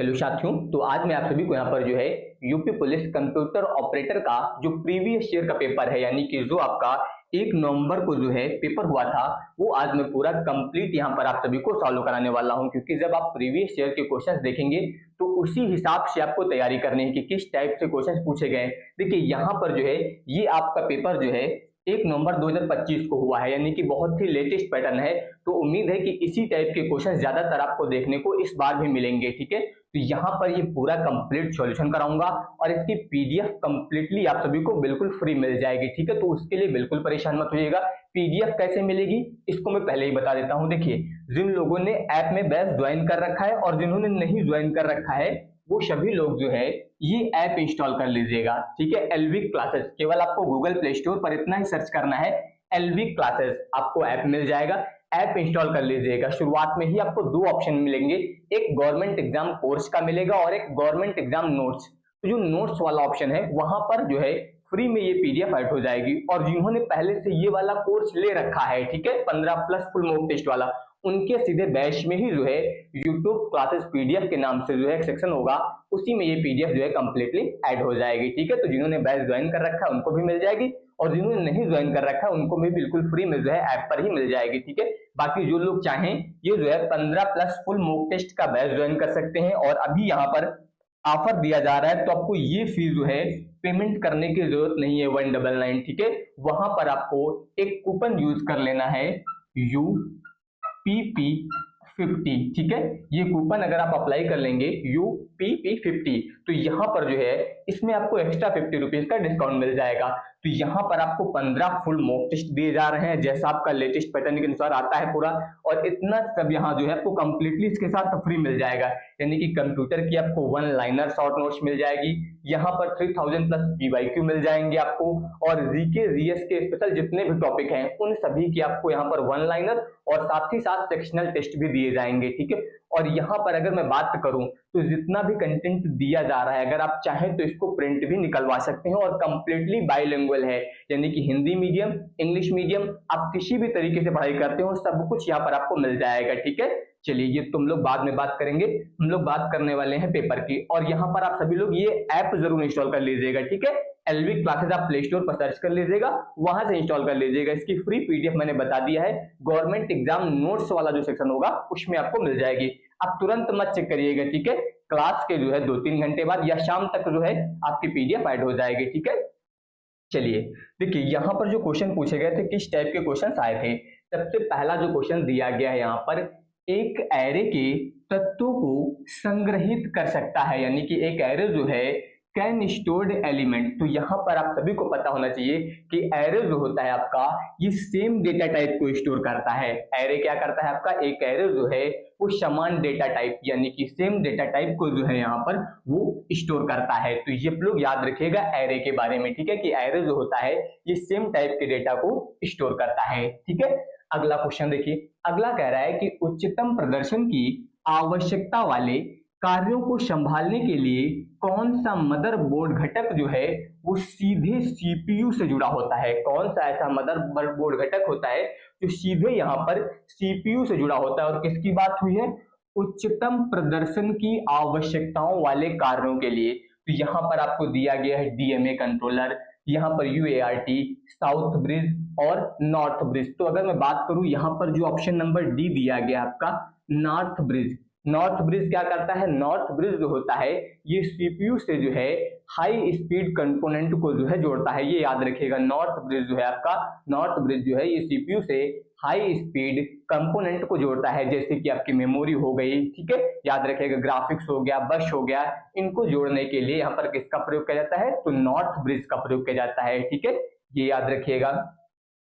Hello साथियों, तो आज मैं आप सभी को यहाँ पर जो है यूपी पुलिस कंप्यूटर ऑपरेटर का जो प्रीवियस ईयर का पेपर है, यानी कि जो आपका 1 नवंबर को जो है पेपर हुआ था, वो आज मैं पूरा कंप्लीट यहाँ पर आप सभी को सॉल्व कराने वाला हूँ। क्योंकि जब आप प्रीवियस ईयर के क्वेश्चंस देखेंगे तो उसी हिसाब से आपको तैयारी करनी है कि किस टाइप से क्वेश्चंस पूछे गए। देखिए यहाँ पर जो है ये आपका पेपर जो है 1 नवंबर 2025 को हुआ है, यानी कि बहुत ही लेटेस्ट पैटर्न है। तो उम्मीद है कि इसी टाइप के क्वेश्चन ज्यादातर आपको देखने को इस बार भी मिलेंगे। ठीक है, तो यहाँ पर ये पूरा कंप्लीट सॉल्यूशन कराऊंगा और इसकी पीडीएफ कंप्लीटली आप सभी को बिल्कुल फ्री मिल जाएगी। ठीक है, तो उसके लिए बिल्कुल परेशान मत होइएगा। पीडीएफ कैसे मिलेगी इसको मैं पहले ही बता देता हूँ। देखिए, जिन लोगों ने ऐप में बैच ज्वाइन कर रखा है और जिन्होंने नहीं ज्वाइन कर रखा है वो सभी लोग जो है ये ऐप इंस्टॉल कर लीजिएगा। ठीक है, एलवी क्लासेस, केवल आपको गूगल प्ले स्टोर पर इतना ही सर्च करना है, एलवी क्लासेस, आपको ऐप मिल जाएगा। ऐप इंस्टॉल कर लीजिएगा। शुरुआत में ही आपको 2 ऑप्शन मिलेंगे, एक गवर्नमेंट एग्जाम कोर्स का मिलेगा और एक गवर्नमेंट एग्जाम नोट्स। तो जो नोट्स वाला ऑप्शन है वहां पर जो है फ्री में ये पीडीएफ ऐड हो जाएगी। और जिन्होंने पहले से ये वाला कोर्स ले रखा है, ठीक है, 15+ फुल मॉक टेस्ट वाला, उनके सीधे बैच में ही जो है यूट्यूब क्लासेस पीडीएफ के नाम से जो है एक सेक्शन होगा, उसी में ये पीडीएफ जो है कंप्लीटली ऐड हो जाएगी। ठीक है, तो जिन्होंने बैच ज्वाइन कर रखा है उनको भी मिल जाएगी और जिन्होंने नहीं ज्वाइन कर रखा है उनको भी बिल्कुल फ्री में जो है ऐप पर ही मिल जाएगी। ठीक है, बाकी जो लोग चाहें ये जो है 15+ फुल मॉक टेस्ट का बैच ज्वाइन कर सकते हैं। और अभी यहाँ पर ऑफर दिया जा रहा है, तो आपको ये फीस जो है पेमेंट करने की जरूरत नहीं है 199। ठीक है, वहां पर आपको एक कूपन यूज कर लेना है UPP50। ठीक है, ये कूपन अगर आप अप्लाई कर लेंगे UPP50, तो यहाँ पर जो है इसमें आपको एक्स्ट्रा 50 रुपीज का डिस्काउंट मिल जाएगा। तो यहाँ पर आपको 15 फुल मॉक टेस्ट दिए जा रहे हैं, जैसा आपका लेटेस्ट पैटर्न के अनुसार आता है पूरा, और इतना सब यहाँ जो है आपको कंप्लीटली इसके साथ फ्री मिल जाएगा। यानी कि कंप्यूटर की आपको 1 लाइनर शॉर्ट नोट्स मिल जाएगी, यहाँ पर 3000+ PYQ मिल जाएंगे आपको, और जीके जीएस के स्पेशल जितने भी टॉपिक हैं उन सभी की आपको यहाँ पर 1 लाइनर और साथ ही साथ सेक्शनल टेस्ट भी दिए जाएंगे। ठीक है, और यहाँ पर अगर मैं बात करूं तो जितना भी कंटेंट दिया जा रहा है, अगर आप चाहें तो इसको प्रिंट भी निकलवा सकते हैं और कंप्लीटली बाइलिंगुअल है, यानी कि हिंदी मीडियम, इंग्लिश मीडियम, आप किसी भी तरीके से पढ़ाई करते हो सब कुछ यहाँ पर आपको मिल जाएगा। ठीक है, चलिए ये तुम लोग बाद में बात करेंगे, हम लोग बात करने वाले हैं पेपर की। और यहाँ पर आप सभी लोग ये ऐप जरूर इंस्टॉल कर लीजिएगा। ठीक है, एलवी क्लासेस आप प्ले स्टोर पर सर्च कर लीजिएगा, वहां से इंस्टॉल कर लीजिएगा। इसकी फ्री पीडीएफ मैंने बता दिया है, गवर्नमेंट एग्जाम नोट्स वाला जो सेक्शन होगा उसमें आपको मिल जाएगी। आप तुरंत मत चेक करिएगा। ठीक है, क्लास के जो है 2-3 घंटे बाद या शाम तक जो है आपकी पीडीएफ ऐड हो जाएगी। ठीक है, चलिए देखिए यहाँ पर जो क्वेश्चन पूछे गए थे, किस टाइप के क्वेश्चन आए थे। सबसे पहला जो क्वेश्चन दिया गया है यहाँ पर, एक एरे के तत्वों को संग्रहित कर सकता है, यानी कि एक एरे जो है कैन स्टोर्ड एलिमेंट। तो यहाँ पर आप सभी को पता होना चाहिए कि एरे जो होता है आपका ये सेम डेटा टाइप को स्टोर करता है। एरे क्या करता है आपका, एक एरे जो है वो समान डेटा टाइप यानी कि सेम डेटा टाइप को जो है यहाँ पर वो स्टोर करता है। तो ये लोग याद रखिएगा एरे के बारे में। ठीक है, कि एरे जो होता है ये सेम टाइप के डेटा को स्टोर करता है। ठीक है, अगला क्वेश्चन देखिए, अगला कह रहा है कि उच्चतम प्रदर्शन की आवश्यकता वाले कार्यों को संभालने के लिए कौन सा मदरबोर्ड घटक जो है वो सीधे सीपीयू से जुड़ा होता है। कौन सा ऐसा मदरबोर्ड घटक होता है जो सीधे यहाँ पर सीपीयू से जुड़ा होता है। और किसकी बात हुई है, उच्चतम प्रदर्शन की आवश्यकताओं वाले कार्यों के लिए। तो यहाँ पर आपको दिया गया है डीएमए कंट्रोलर, यहाँ पर यूएआरटी, साउथ ब्रिज और नॉर्थ ब्रिज। तो अगर मैं बात करूं यहाँ पर जो ऑप्शन नंबर डी दिया गया आपका नॉर्थ ब्रिज, नॉर्थ ब्रिज क्या करता है, नॉर्थ ब्रिज जो होता है ये सीपीयू से जो है हाई स्पीड कंपोनेंट को जो है जोड़ता है। ये याद रखिएगा, नॉर्थ ब्रिज जो है आपका, नॉर्थ ब्रिज जो है ये सीपीयू से हाई स्पीड कंपोनेंट को जोड़ता है, जैसे कि आपकी मेमोरी हो गई। ठीक है, याद रखिएगा, ग्राफिक्स हो गया, बस हो गया, इनको जोड़ने के लिए यहाँ पर किसका प्रयोग किया जाता है, तो नॉर्थ ब्रिज का प्रयोग किया जाता है। ठीक है, ये याद रखिएगा।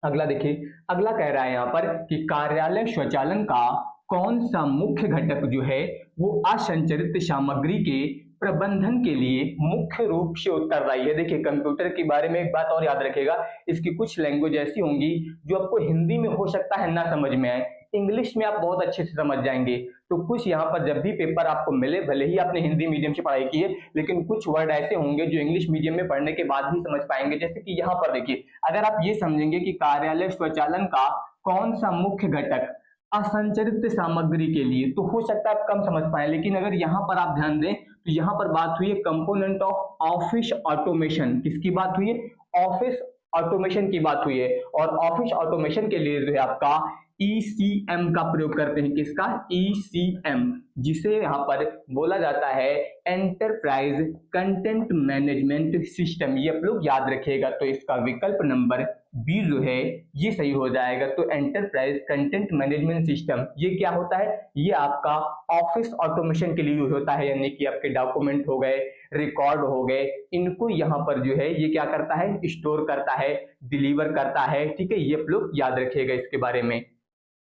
अगला देखिए, अगला कह रहा है यहाँ पर कि कार्यालय स्वचालन का कौन सा मुख्य घटक जो है वो असंचरित सामग्री के प्रबंधन के लिए मुख्य रूप से उत्तरदायी है। देखिए, कंप्यूटर के बारे में एक बात और याद रखेगा, इसकी कुछ लैंग्वेज ऐसी होंगी जो आपको हिंदी में हो सकता है ना समझ में आए, इंग्लिश में आप बहुत अच्छे से समझ जाएंगे। तो कुछ यहाँ पर जब भी पेपर आपको मिले, भले ही आपने हिंदी मीडियम से पढ़ाई की है, लेकिन कुछ वर्ड ऐसे होंगे जो इंग्लिश मीडियम में पढ़ने के बाद ही समझ पाएंगे। जैसे कि यहाँ पर देखिए, अगर आप ये समझेंगे कि कार्यालय स्वचालन का कौन सा मुख्य घटक असंरचित सामग्री के लिए, तो हो सकता है आप कम समझ पाए, लेकिन अगर यहाँ पर आप ध्यान दें तो यहाँ पर बात हुई है कंपोनेंट ऑफ ऑफिस ऑटोमेशन। किसकी बात हुई है? ऑफिस ऑटोमेशन की बात हुई है। और ऑफिस ऑटोमेशन के लिए जो है आपका ECM का प्रयोग करते हैं। किसका? ECM, जिसे यहाँ पर बोला जाता है एंटरप्राइज कंटेंट मैनेजमेंट सिस्टम। ये आप लोग याद रखिएगा। तो इसका विकल्प नंबर बी जो है ये सही हो जाएगा। तो एंटरप्राइज कंटेंट मैनेजमेंट सिस्टम ये क्या होता है? ये आपका ऑफिस ऑटोमेशन के लिए यूज होता है, यानी कि आपके डॉक्यूमेंट हो गए, रिकॉर्ड हो गए, इनको यहाँ पर जो है ये क्या करता है? स्टोर करता है, डिलीवर करता है। ठीक है, ये आप लोग याद रखिएगा इसके बारे में।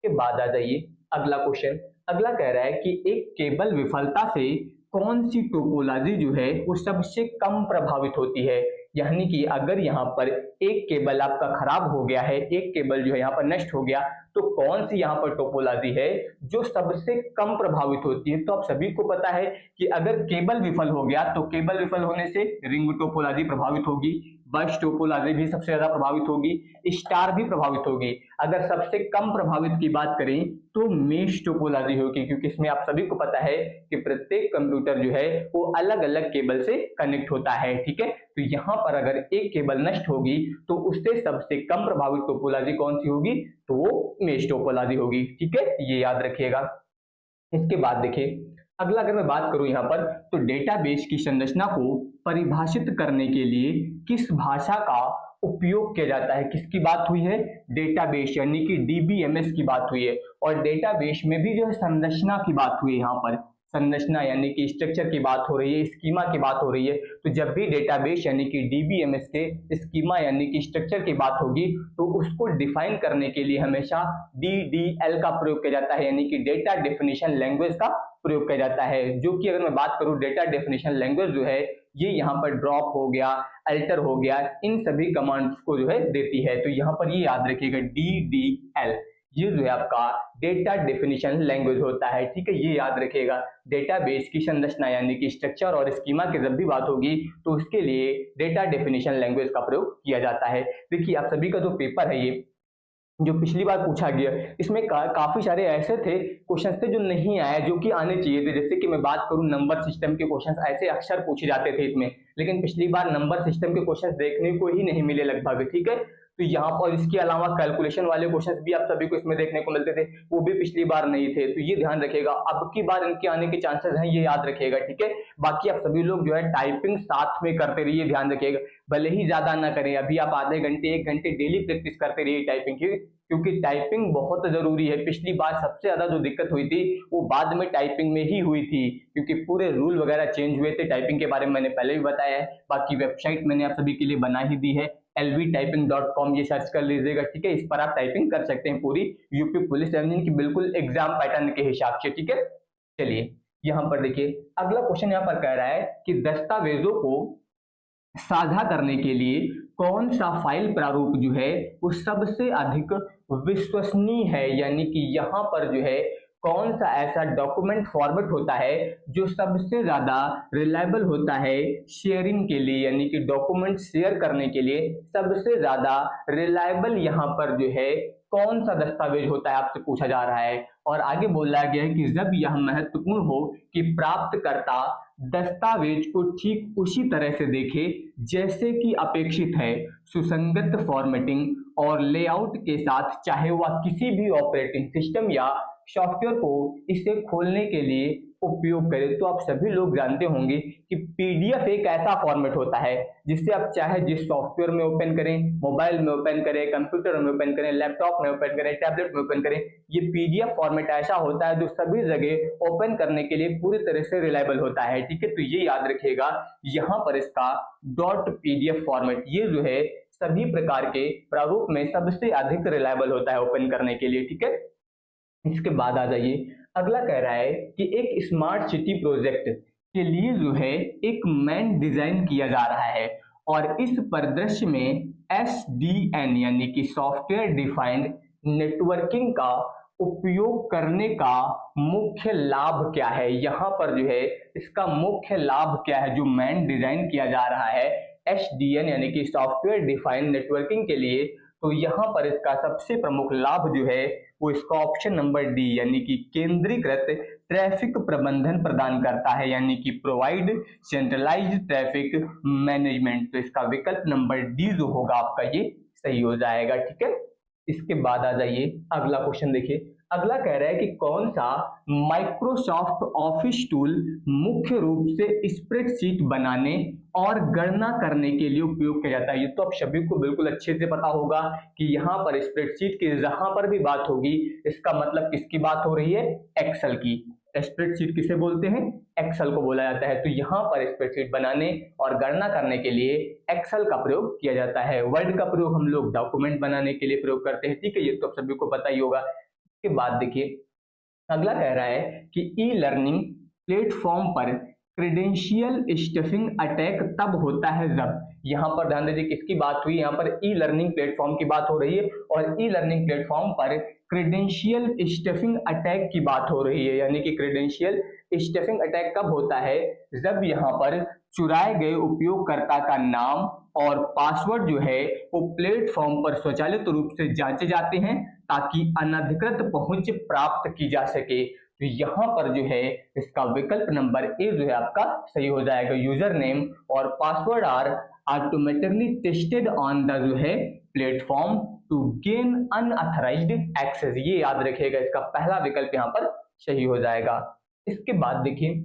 के बाद आ जाइए अगला क्वेश्चन। अगला कह रहा है कि एक केबल विफलता से कौन सी टोपोलॉजी जो है वो सबसे कम प्रभावित होती है। यानी कि अगर यहाँ पर एक केबल आपका खराब हो गया है, एक केबल जो है यहाँ पर नष्ट हो गया, तो कौन सी यहाँ पर टोपोलॉजी है जो सबसे कम प्रभावित होती है? तो आप सभी को पता है कि अगर केबल विफल हो गया तो केबल विफल होने से रिंग टोपोलॉजी प्रभावित होगी, बस टोपोलॉजी भी सबसे ज्यादा प्रभावित होगी, स्टार भी प्रभावित होगी। अगर सबसे कम प्रभावित की बात करें तो मेश टोपोलॉजी होगी, क्योंकि इसमें आप सभी को पता है कि प्रत्येक कंप्यूटर जो है वो अलग अलग केबल से कनेक्ट होता है। ठीक है, तो यहाँ पर अगर एक केबल नष्ट होगी तो उससे सबसे कम प्रभावित टोपोलॉजी कौन सी होगी? तो वो मेश टोपोलॉजी होगी। ठीक है, ये याद रखिएगा। इसके बाद देखिए अगला, अगर मैं बात करूं यहाँ पर, तो डेटाबेस की संरचना को परिभाषित करने के लिए किस भाषा का उपयोग किया जाता है? किसकी बात हुई है? डेटाबेस यानी कि DBMS की बात हुई है। और डेटाबेस में भी जो है संरचना की बात हुई है। यहाँ पर संरचना यानी कि स्ट्रक्चर की बात हो रही है, स्कीमा की बात हो रही है। तो जब भी डेटाबेस यानी कि DBMS के स्कीमा यानी कि स्ट्रक्चर की बात होगी तो उसको डिफाइन करने के लिए हमेशा DDL का प्रयोग किया जाता है, यानी कि डेटा डेफिनेशन लैंग्वेज का प्रयोग किया जाता है। जो कि अगर मैं बात करूं डेटा डेफिनेशन लैंग्वेज जो है ये यहाँ पर ड्रॉप हो गया, अल्टर हो गया, इन सभी कमांड्स को जो है देती है। तो यहाँ पर ये याद रखिएगा DDL, ये जो है आपका डेटा डेफिनेशन लैंग्वेज होता है। ठीक है, ये याद रखिएगा। डेटाबेस की संरचना यानी कि स्ट्रक्चर और स्कीमा की जब भी बात होगी तो उसके लिए डेटा डेफिनेशन लैंग्वेज का प्रयोग किया जाता है। देखिए आप सभी का जो पेपर है ये जो पिछली बार पूछा गया, इसमें काफी सारे ऐसे थे क्वेश्चंस थे जो नहीं आए, जो कि आने चाहिए थे। जैसे कि मैं बात करूं नंबर सिस्टम के क्वेश्चंस ऐसे अक्सर पूछे जाते थे इसमें, लेकिन पिछली बार नंबर सिस्टम के क्वेश्चंस देखने को ही नहीं मिले लगभग। ठीक है, तो यहाँ पर इसके अलावा कैलकुलेशन वाले क्वेश्चंस भी आप सभी को इसमें देखने को मिलते थे, वो भी पिछली बार नहीं थे। तो ये ध्यान रखिएगा, अब की बार इनके आने के चांसेस हैं, ये याद रखिएगा। ठीक है, बाकी आप सभी लोग जो है टाइपिंग साथ में करते रहिए, ध्यान रखिएगा। भले ही ज्यादा ना करें, अभी आप आधे घंटे 1 घंटे डेली प्रैक्टिस करते रहिए टाइपिंग की, क्योंकि टाइपिंग बहुत जरूरी है। पिछली बार सबसे ज्यादा जो दिक्कत हुई थी वो बाद में टाइपिंग में ही हुई थी, क्योंकि पूरे रूल वगैरह चेंज हुए थे। टाइपिंग के बारे में मैंने पहले भी बताया है, बाकी वेबसाइट मैंने आप सभी के लिए बना ही दी है, lvtyping.com, ये सर्च कर लीजिएगा। ठीक है, इस पर आप टाइपिंग कर सकते हैं पूरी यूपी पुलिस इंजन की बिल्कुल एग्जाम पैटर्न के हिसाब से। ठीक है, चलिए यहाँ पर देखिए अगला क्वेश्चन यहाँ पर कह रहा है कि दस्तावेजों को साझा करने के लिए कौन सा फाइल प्रारूप जो है वो सबसे अधिक विश्वसनीय है। यानी कि यहाँ पर जो है कौन सा ऐसा डॉक्यूमेंट फॉर्मेट होता है जो सबसे ज्यादा रिलायबल होता है शेयरिंग के लिए, यानी कि डॉक्यूमेंट शेयर करने के लिए सबसे ज्यादा रिलायबल यहाँ पर जो है कौन सा दस्तावेज होता है, आपसे पूछा जा रहा है। और आगे बोला गया है कि जब यह महत्वपूर्ण हो कि प्राप्तकर्ता दस्तावेज को ठीक उसी तरह से देखे जैसे कि अपेक्षित है, सुसंगत फॉर्मेटिंग और लेआउट के साथ, चाहे वह किसी भी ऑपरेटिंग सिस्टम या सॉफ्टवेयर को इसे खोलने के लिए उपयोग करें। तो आप सभी लोग जानते होंगे कि पीडीएफ एक ऐसा फॉर्मेट होता है जिससे आप चाहे जिस सॉफ्टवेयर में ओपन करें, मोबाइल में ओपन करें, कंप्यूटर में ओपन करें, लैपटॉप में ओपन करें, टैबलेट में ओपन करें, ये पीडीएफ फॉर्मेट ऐसा होता है जो सभी जगह ओपन करने के लिए पूरी तरह से रिलायबल होता है। ठीक है, तो ये याद रखिएगा, यहाँ पर इसका .pdf फॉर्मेट ये जो है सभी प्रकार के प्रारूप में सबसे अधिक रिलायबल होता है ओपन करने के लिए। ठीक है, इसके बाद आ जाइए अगला कह रहा है कि एक स्मार्ट सिटी प्रोजेक्ट के लिए जो है एक मैन डिजाइन किया जा रहा है और इस परिदृश्य में SDN यानी कि सॉफ्टवेयर डिफाइंड नेटवर्किंग का उपयोग करने का मुख्य लाभ क्या है। यहाँ पर जो है इसका मुख्य लाभ क्या है जो मैन डिजाइन किया जा रहा है SDN यानी कि सॉफ्टवेयर डिफाइंड नेटवर्किंग के लिए, तो यहाँ पर इसका सबसे प्रमुख लाभ जो है वो इसका ऑप्शन नंबर डी यानी कि केंद्रीकृत ट्रैफिक प्रबंधन प्रदान करता है, यानी कि प्रोवाइड सेंट्रलाइज्ड ट्रैफिक मैनेजमेंट। तो इसका विकल्प नंबर डी जो होगा आपका ये सही हो जाएगा। ठीक है, इसके बाद आ जाइए अगला क्वेश्चन देखिए। अगला कह रहा है कि कौन सा माइक्रोसॉफ्ट ऑफिस टूल मुख्य रूप से स्प्रेडशीट बनाने और गणना करने के लिए उपयोग किया जाता है। ये तो आप सभी को बिल्कुल अच्छे से पता होगा कि यहाँ पर स्प्रेडशीट की जहां पर भी बात होगी इसका मतलब किसकी बात हो रही है, एक्सेल की। स्प्रेडशीट किसे बोलते हैं, एक्सेल को बोला जाता है। तो यहाँ पर स्प्रेडशीट बनाने और गणना करने के लिए एक्सेल का प्रयोग किया जाता है। वर्ड का प्रयोग हम लोग डॉक्यूमेंट बनाने के लिए प्रयोग करते हैं। ठीक है, ये तो आप सभी को पता ही होगा। के बाद देखिए अगला कह रहा है कि ई लर्निंग प्लेटफॉर्म पर क्रेडेंशियल स्टफिंग अटैक तब होता है जब, यहां पर ध्यान दीजिए किसकी बात हुई, यहां पर ई लर्निंग प्लेटफॉर्म की बात हो रही है और ई लर्निंग प्लेटफॉर्म पर क्रेडेंशियल स्टफिंग अटैक की बात हो रही है। यानी कि क्रेडेंशियल स्टफिंग अटैक कब होता है, जब यहां पर चुराए गए उपयोगकर्ता का नाम और पासवर्ड जो है वो प्लेटफॉर्म पर स्वचालित रूप से जांचे जाते हैं ताकि अनधिकृत पहुंच प्राप्त की जा सके। तो यहाँ पर जो है इसका विकल्प नंबर ए जो है आपका सही हो जाएगा। यूजर नेम और password are automatically tested on the जो है platform to gain unauthorized access. ये याद रखिएगा, इसका पहला विकल्प यहाँ पर सही हो जाएगा। इसके बाद देखिए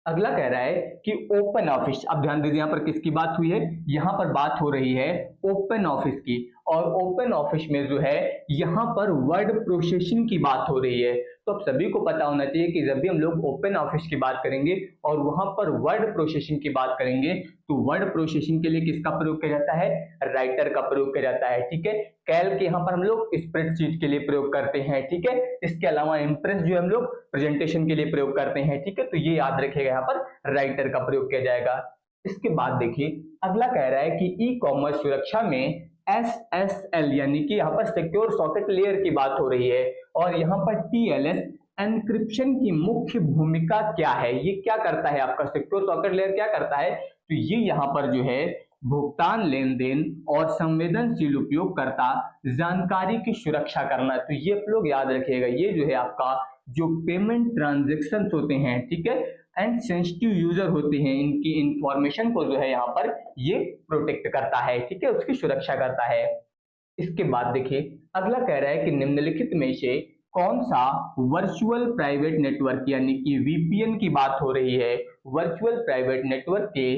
अगला कह रहा है कि ओपन ऑफिस, अब ध्यान दीजिए यहाँ पर किसकी बात हुई है, यहाँ पर बात हो रही है ओपन ऑफिस की। और ओपन ऑफिस में जो है यहाँ पर वर्ड प्रोसेसिंग की बात हो रही है। तो अब सभी को पता होना चाहिए कि जब भी हम लोग ओपन ऑफिस की बात करेंगे और वहां पर वर्ड प्रोसेसिंग की बात करेंगे तो वर्ड प्रोसेसिंग के लिए किसका प्रयोग किया जाता है, राइटर का प्रयोग किया जाता है। ठीक है, कैल्क यहाँ पर हम लोग स्प्रेडशीट के लिए प्रयोग करते हैं। ठीक है, इसके अलावा इम्प्रेस जो हम लोग प्रेजेंटेशन के लिए प्रयोग करते हैं। ठीक है, तो ये याद रखिएगा, यहाँ पर राइटर का प्रयोग किया जाएगा। इसके बाद देखिए अगला कह रहा है कि ई कॉमर्स सुरक्षा में SSL यानी कि यहाँ पर सिक्योर सॉकेट लेयर की बात हो रही है और यहाँ पर TLS एनक्रिप्शन की मुख्य भूमिका क्या है, ये क्या करता है, आपका सिक्योर सॉकेट लेयर क्या करता है, तो ये यहाँ पर जो है भुगतान लेन देन और संवेदनशील उपयोगकर्ता जानकारी की सुरक्षा करना। तो ये आप लोग याद रखिएगा, ये जो है आपका जो पेमेंट ट्रांजेक्शन होते हैं, ठीक है, एंड सेंसिटिव यूजर होते हैं, इनकी इंफॉर्मेशन को जो है यहाँ पर ये प्रोटेक्ट करता है। ठीक है, उसकी सुरक्षा करता है। इसके बाद देखिए अगला कह रहा है कि निम्नलिखित में से कौन सा वर्चुअल प्राइवेट नेटवर्क यानी कि VPN की बात हो रही है, वर्चुअल प्राइवेट नेटवर्क के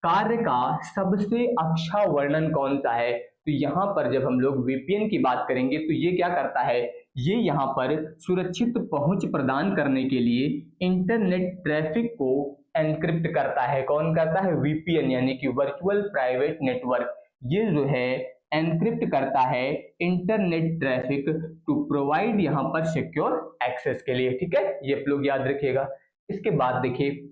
कार्य का सबसे अच्छा वर्णन कौन सा है। तो यहाँ पर जब हम लोग VPN की बात करेंगे तो ये क्या करता है, ये यहाँ पर सुरक्षित पहुंच प्रदान करने के लिए इंटरनेट ट्रैफिक को एनक्रिप्ट करता है। कौन करता है, VPN यानी कि वर्चुअल प्राइवेट नेटवर्क। ये जो है एनक्रिप्ट करता है इंटरनेट ट्रैफिक टू प्रोवाइड यहाँ पर सिक्योर एक्सेस के लिए। ठीक है, ये आप लोग याद रखिएगा। इसके बाद देखिए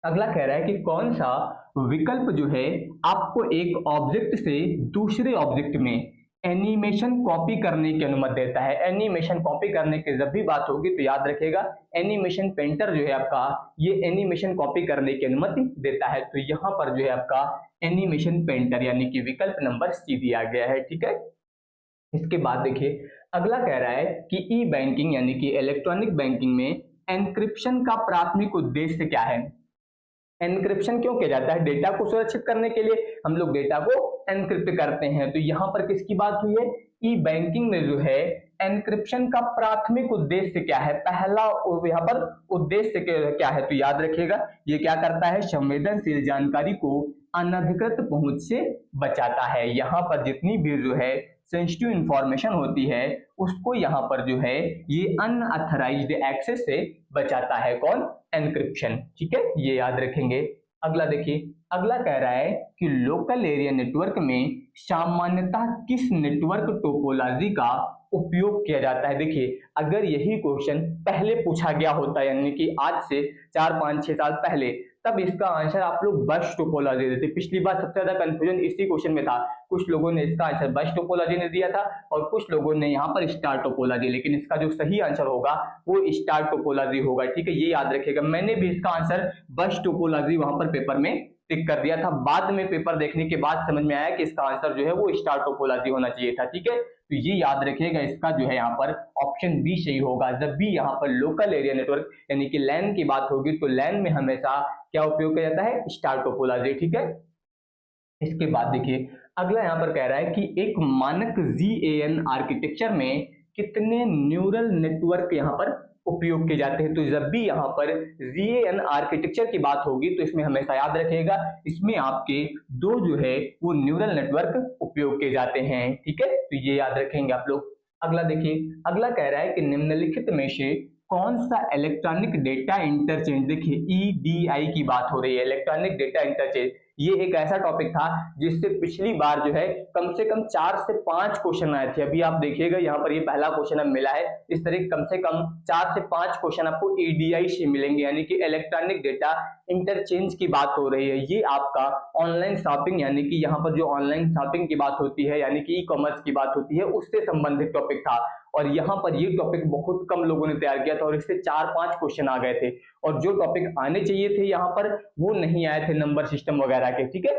अगला कह रहा है कि कौन सा विकल्प जो है आपको एक ऑब्जेक्ट से दूसरे ऑब्जेक्ट में एनिमेशन कॉपी करने की अनुमति देता है। एनिमेशन कॉपी करने की जब भी बात होगी तो याद रखिएगा एनिमेशन पेंटर जो है आपका ये एनिमेशन कॉपी करने की अनुमति देता है। तो यहाँ पर जो है आपका एनिमेशन पेंटर यानी कि विकल्प नंबर सी दिया गया है। ठीक है, इसके बाद देखिए अगला कह रहा है कि ई बैंकिंग यानी कि इलेक्ट्रॉनिक बैंकिंग में एनक्रिप्शन का प्राथमिक उद्देश्य क्या है। एनक्रिप्शन क्यों किया जाता है, डेटा को सुरक्षित करने के लिए हम लोग डेटा को एनक्रिप्ट करते हैं। तो यहाँ पर किसकी बात हुई है, ई बैंकिंग में जो है एनक्रिप्शन का प्राथमिक उद्देश्य क्या है, पहला यहाँ पर उद्देश्य क्या है, तो याद रखिएगा ये क्या करता है, संवेदनशील जानकारी को अनधिकृत पहुंच से बचाता है। यहाँ पर जितनी भी जो है सेंसिटिव इंफॉर्मेशन होती है उसको यहाँ पर जो है ये अनऑथराइज्ड एक्सेस से बचाता है। कौन, एनक्रिप्शन। ठीक है, ये याद रखेंगे। अगला देखिए अगला कह रहा है कि लोकल एरिया नेटवर्क में सामान्यतः किस नेटवर्क टोपोलॉजी का उपयोग किया जाता है। देखिए अगर यही क्वेश्चन पहले पूछा गया होता यानी कि आज से 4-5-6 साल पहले, तब इसका आंसर आप लोग बस टोपोलॉजी देते। पिछली बार सबसे ज्यादा कंफ्यूजन इसी क्वेश्चन में था, कुछ लोगों ने इसका आंसर बस टोपोलॉजी ने दिया था और कुछ लोगों ने यहाँ पर स्टार टोपोलॉजी, लेकिन इसका जो सही आंसर होगा वो स्टार टोपोलॉजी होगा। ठीक है, ये याद रखिएगा। मैंने भी इसका आंसर बस टोपोलॉजी वहां पर पेपर में टिक कर दिया था, बाद में पेपर देखने के बाद समझ में आया कि इसका आंसर जो है वो स्टार टोपोलॉजी होना चाहिए था। ठीक है, तो ये याद रखिएगा, इसका जो है यहाँ पर ऑप्शन बी सही होगा। जब भी यहाँ पर लोकल एरिया नेटवर्क यानी कि लैन की बात होगी तो लैन में हमेशा क्या उपयोग किया जाता है, स्टार टोपोलॉजी। ठीक है, इसके बाद देखिए अगला यहाँ पर कह रहा है कि एक मानक GAN आर्किटेक्चर में कितने न्यूरल नेटवर्क यहाँ पर उपयोग किए जाते हैं। तो जब भी यहाँ पर GAN आर्किटेक्चर की बात होगी तो इसमें हमेशा याद रखिएगा, इसमें आपके दो जो है वो न्यूरल नेटवर्क उपयोग किए जाते हैं। ठीक है, तो ये याद रखेंगे आप लोग। अगला देखिए, अगला कह रहा है कि निम्नलिखित में से कौन सा इलेक्ट्रॉनिक डेटा इंटरचेंज, देखिए EDI की बात हो रही है, इलेक्ट्रॉनिक डेटा इंटरचेंज, ये एक ऐसा टॉपिक था जिससे पिछली बार जो है कम से कम 4 से 5 क्वेश्चन आए थे। अभी आप देखिएगा यहाँ पर ये पहला क्वेश्चन अब मिला है, इस तरह कम से कम 4 से 5 क्वेश्चन आपको EDI से मिलेंगे, यानी कि इलेक्ट्रॉनिक डेटा इंटरचेंज की बात हो रही है। ये आपका ऑनलाइन शॉपिंग यानी कि यहाँ पर जो ऑनलाइन शॉपिंग की बात होती है यानी कि ई-कॉमर्स की बात होती है उससे संबंधित टॉपिक था, और यहाँ पर ये टॉपिक बहुत कम लोगों ने तैयार किया था और इससे 4-5 क्वेश्चन आ गए थे, और जो टॉपिक आने चाहिए थे यहाँ पर वो नहीं आए थे, नंबर सिस्टम वगैरह के। ठीक है,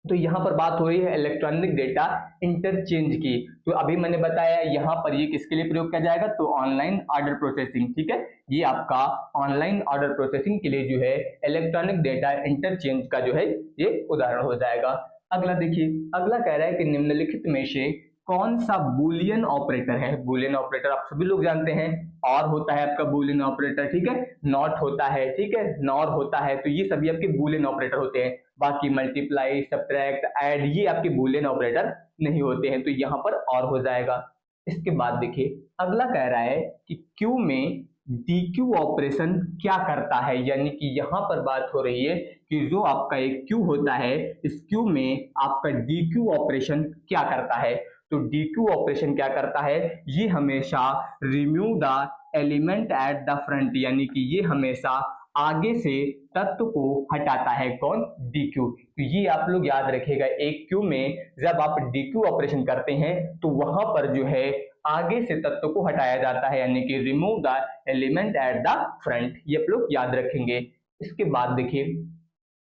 तो यहाँ पर बात हो रही है इलेक्ट्रॉनिक डेटा इंटरचेंज की। तो अभी मैंने बताया यहाँ पर ये किसके लिए प्रयोग किया जाएगा, तो ऑनलाइन ऑर्डर प्रोसेसिंग। ठीक है, ये आपका ऑनलाइन ऑर्डर प्रोसेसिंग के लिए जो है इलेक्ट्रॉनिक डेटा इंटरचेंज का जो है ये उदाहरण हो जाएगा। अगला देखिए, अगला कह रहा है कि निम्नलिखित में से कौन सा बुलियन ऑपरेटर है। बुलियन ऑपरेटर आप सभी लोग जानते हैं, और होता है आपका बुलियन ऑपरेटर। ठीक है, नॉट होता है, ठीक है, नॉर होता है, तो ये सभी आपके बुलियन ऑपरेटर होते हैं। बाकी मल्टीप्लाई, सब्ट्रैक्ट, ऐड ये आपके बुलियन ऑपरेटर नहीं होते हैं, तो यहाँ पर और हो जाएगा। इसके बाद देखिए अगला कह रहा है कि क्यू में DQ ऑपरेशन क्या करता है, यानी कि यहाँ पर बात हो रही है कि जो आपका एक क्यू होता है इस क्यू में आपका DQ ऑपरेशन क्या करता है। तो DQ ऑपरेशन क्या करता है, ये हमेशा remove the element at the front, यानी कि ये हमेशा आगे से तत्व को हटाता है। कौन, DQ। तो ये आप लोग याद रखिएगा, एक क्यू में जब आप DQ ऑपरेशन करते हैं तो वहां पर जो है आगे से तत्व को हटाया जाता है, यानी कि remove the element at the front, ये आप लोग याद रखेंगे। इसके बाद देखिए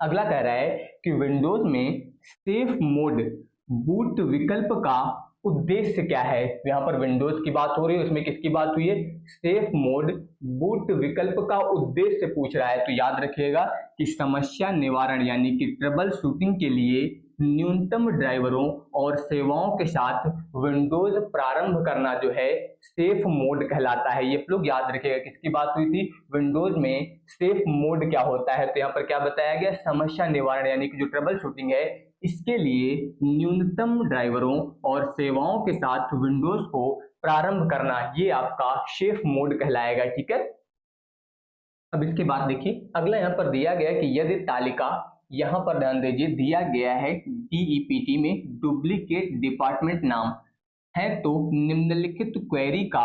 अगला कह रहा है कि विंडोज में सेफ मोड बूट विकल्प का उद्देश्य क्या है। यहाँ पर विंडोज की बात हो रही है, उसमें किसकी बात हुई है, सेफ मोड बूट विकल्प का उद्देश्य पूछ रहा है। तो याद रखिएगा कि समस्या निवारण यानी कि ट्रबल शूटिंग के लिए न्यूनतम ड्राइवरों और सेवाओं के साथ विंडोज प्रारंभ करना जो है सेफ मोड कहलाता है। ये आप लोग याद रखिएगा, किसकी बात हुई थी, विंडोज में सेफ मोड क्या होता है। तो यहाँ पर क्या बताया गया, समस्या निवारण यानी कि जो ट्रबल शूटिंग है इसके लिए न्यूनतम ड्राइवरों और सेवाओं के साथ विंडोज को प्रारंभ करना, ये आपका सेफ मोड कहलाएगा। ठीक है, अब इसके बाद देखिए अगला यहाँ पर दिया गया कि यदि तालिका, यहाँ पर ध्यान दीजिए दिया गया है DEPT में डुप्लीकेट डिपार्टमेंट नाम है तो निम्नलिखित क्वेरी का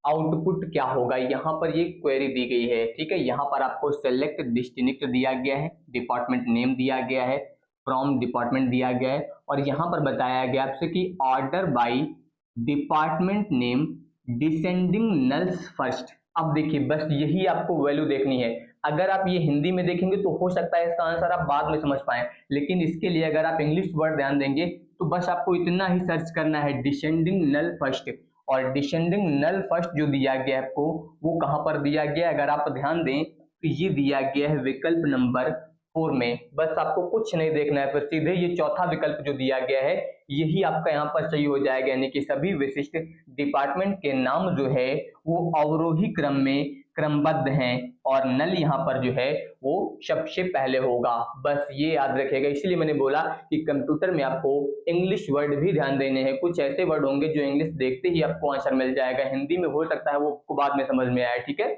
आउटपुट क्या होगा। यहाँ पर ये क्वेरी दी गई है। ठीक है, यहाँ पर आपको सेलेक्ट डिस्टिंक्ट दिया गया है, डिपार्टमेंट नेम दिया गया है, फ्रॉम डिपार्टमेंट दिया गया है, और यहाँ पर बताया गया आपसे कि order by department name descending nulls first. अब देखिए बस यही आपको वैल्यू देखनी है। अगर आप ये हिंदी में देखेंगे तो हो सकता है इसका आंसर आप बाद में समझ पाए, लेकिन इसके लिए अगर आप इंग्लिश वर्ड ध्यान देंगे तो बस आपको इतना ही सर्च करना है, डिसेंडिंग नल फर्स्ट। और डिसेंडिंग नल फर्स्ट जो दिया गया है आपको वो कहाँ पर दिया गया है, अगर आप ध्यान दें तो ये दिया गया है विकल्प नंबर 4 में। बस आपको कुछ नहीं देखना है, फिर सीधे ये चौथा विकल्प जो दिया गया है यही आपका यहाँ पर सही हो जाएगा, यानी कि सभी विशिष्ट डिपार्टमेंट के नाम जो है वो अवरोही क्रम में क्रमबद्ध हैं और नल यहाँ पर जो है वो सबसे पहले होगा। बस ये याद रखेगा, इसलिए मैंने बोला कि कंप्यूटर में आपको इंग्लिश वर्ड भी ध्यान देने हैं। कुछ ऐसे वर्ड होंगे जो इंग्लिश देखते ही आपको आंसर मिल जाएगा, हिंदी में हो सकता है वो आपको बाद में समझ में आए। ठीक है,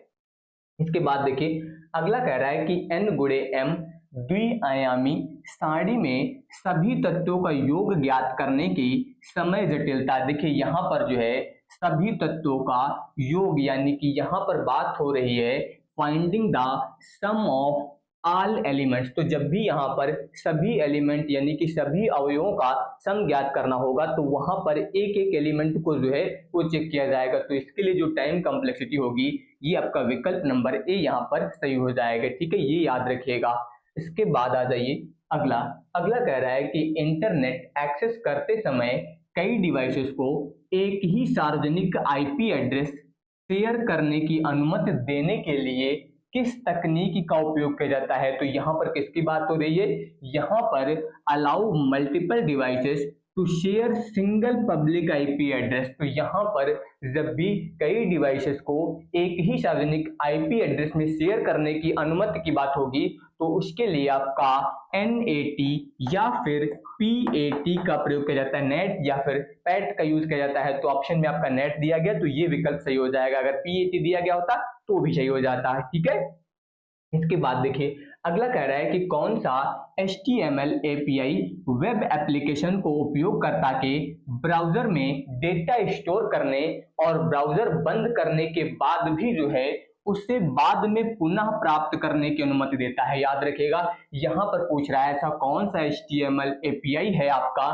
इसके बाद देखिए अगला कह रहा है कि n गुणे m द्विआयामी सारणी में सभी तत्वों का योग ज्ञात करने की समय जटिलता। देखिए यहाँ पर जो है सभी तत्वों का योग, यानी कि यहाँ पर बात हो रही है finding the sum of all elements. तो जब भी यहाँ पर सभी एलिमेंट यानी कि सभी अवयवों का सम ज्ञात करना होगा तो वहां पर एक एक एलिमेंट को जो है वो चेक किया जाएगा। तो इसके लिए जो टाइम कॉम्प्लेक्सिटी होगी ये आपका विकल्प नंबर ए यहाँ पर सही हो जाएगा, ठीक है, ये याद रखिएगा। इसके बाद आ जाइए अगला। अगला कह रहा है कि इंटरनेट एक्सेस करते समय कई डिवाइसेस को एक ही सार्वजनिक आईपी एड्रेस शेयर करने की अनुमति देने के लिए किस तकनीक का उपयोग किया जाता है। तो यहाँ पर किसकी बात हो रही है, यहाँ पर allow multiple devices to share single public IP address. तो यहाँ पर जब भी कई डिवाइसेस को एक ही सार्वजनिक आईपी एड्रेस में शेयर करने की अनुमति की बात होगी तो उसके लिए आपका NAT या फिर PAT का प्रयोग किया जाता है, नेट या फिर पैट का यूज किया जाता है। तो ऑप्शन में आपका नेट दिया गया तो ये विकल्प सही हो जाएगा, अगर PAT दिया गया होता तो भी सही हो जाता है, ठीक है। इसके बाद देखिए अगला कह रहा है कि कौन सा HTML API वेब एप्लीकेशन को उपयोगकर्ता के ब्राउजर में डेटा स्टोर करने और ब्राउजर बंद करने के बाद भी जो है उससे बाद में पुनः प्राप्त करने की अनुमति देता है। याद रखिएगा यहाँ पर पूछ रहा है ऐसा कौन सा HTML API है आपका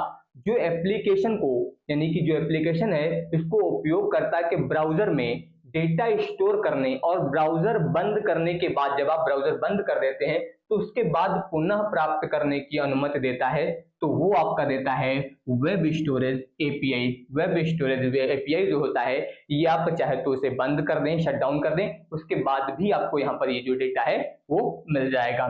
जो एप्लीकेशन को यानी कि जो एप्लीकेशन है इसको उपयोगकर्ता के ब्राउजर में डेटा स्टोर करने और ब्राउजर बंद करने के बाद जब आप ब्राउजर बंद कर देते हैं तो उसके बाद पुनः प्राप्त करने की अनुमति देता है। तो वो आपका देता है web storage API. Web storage API जो होता है ये आप चाहे तो उसे बंद कर दें, शट डाउन कर दें, उसके बाद भी आपको यहाँ पर ये जो डेटा है वो मिल जाएगा।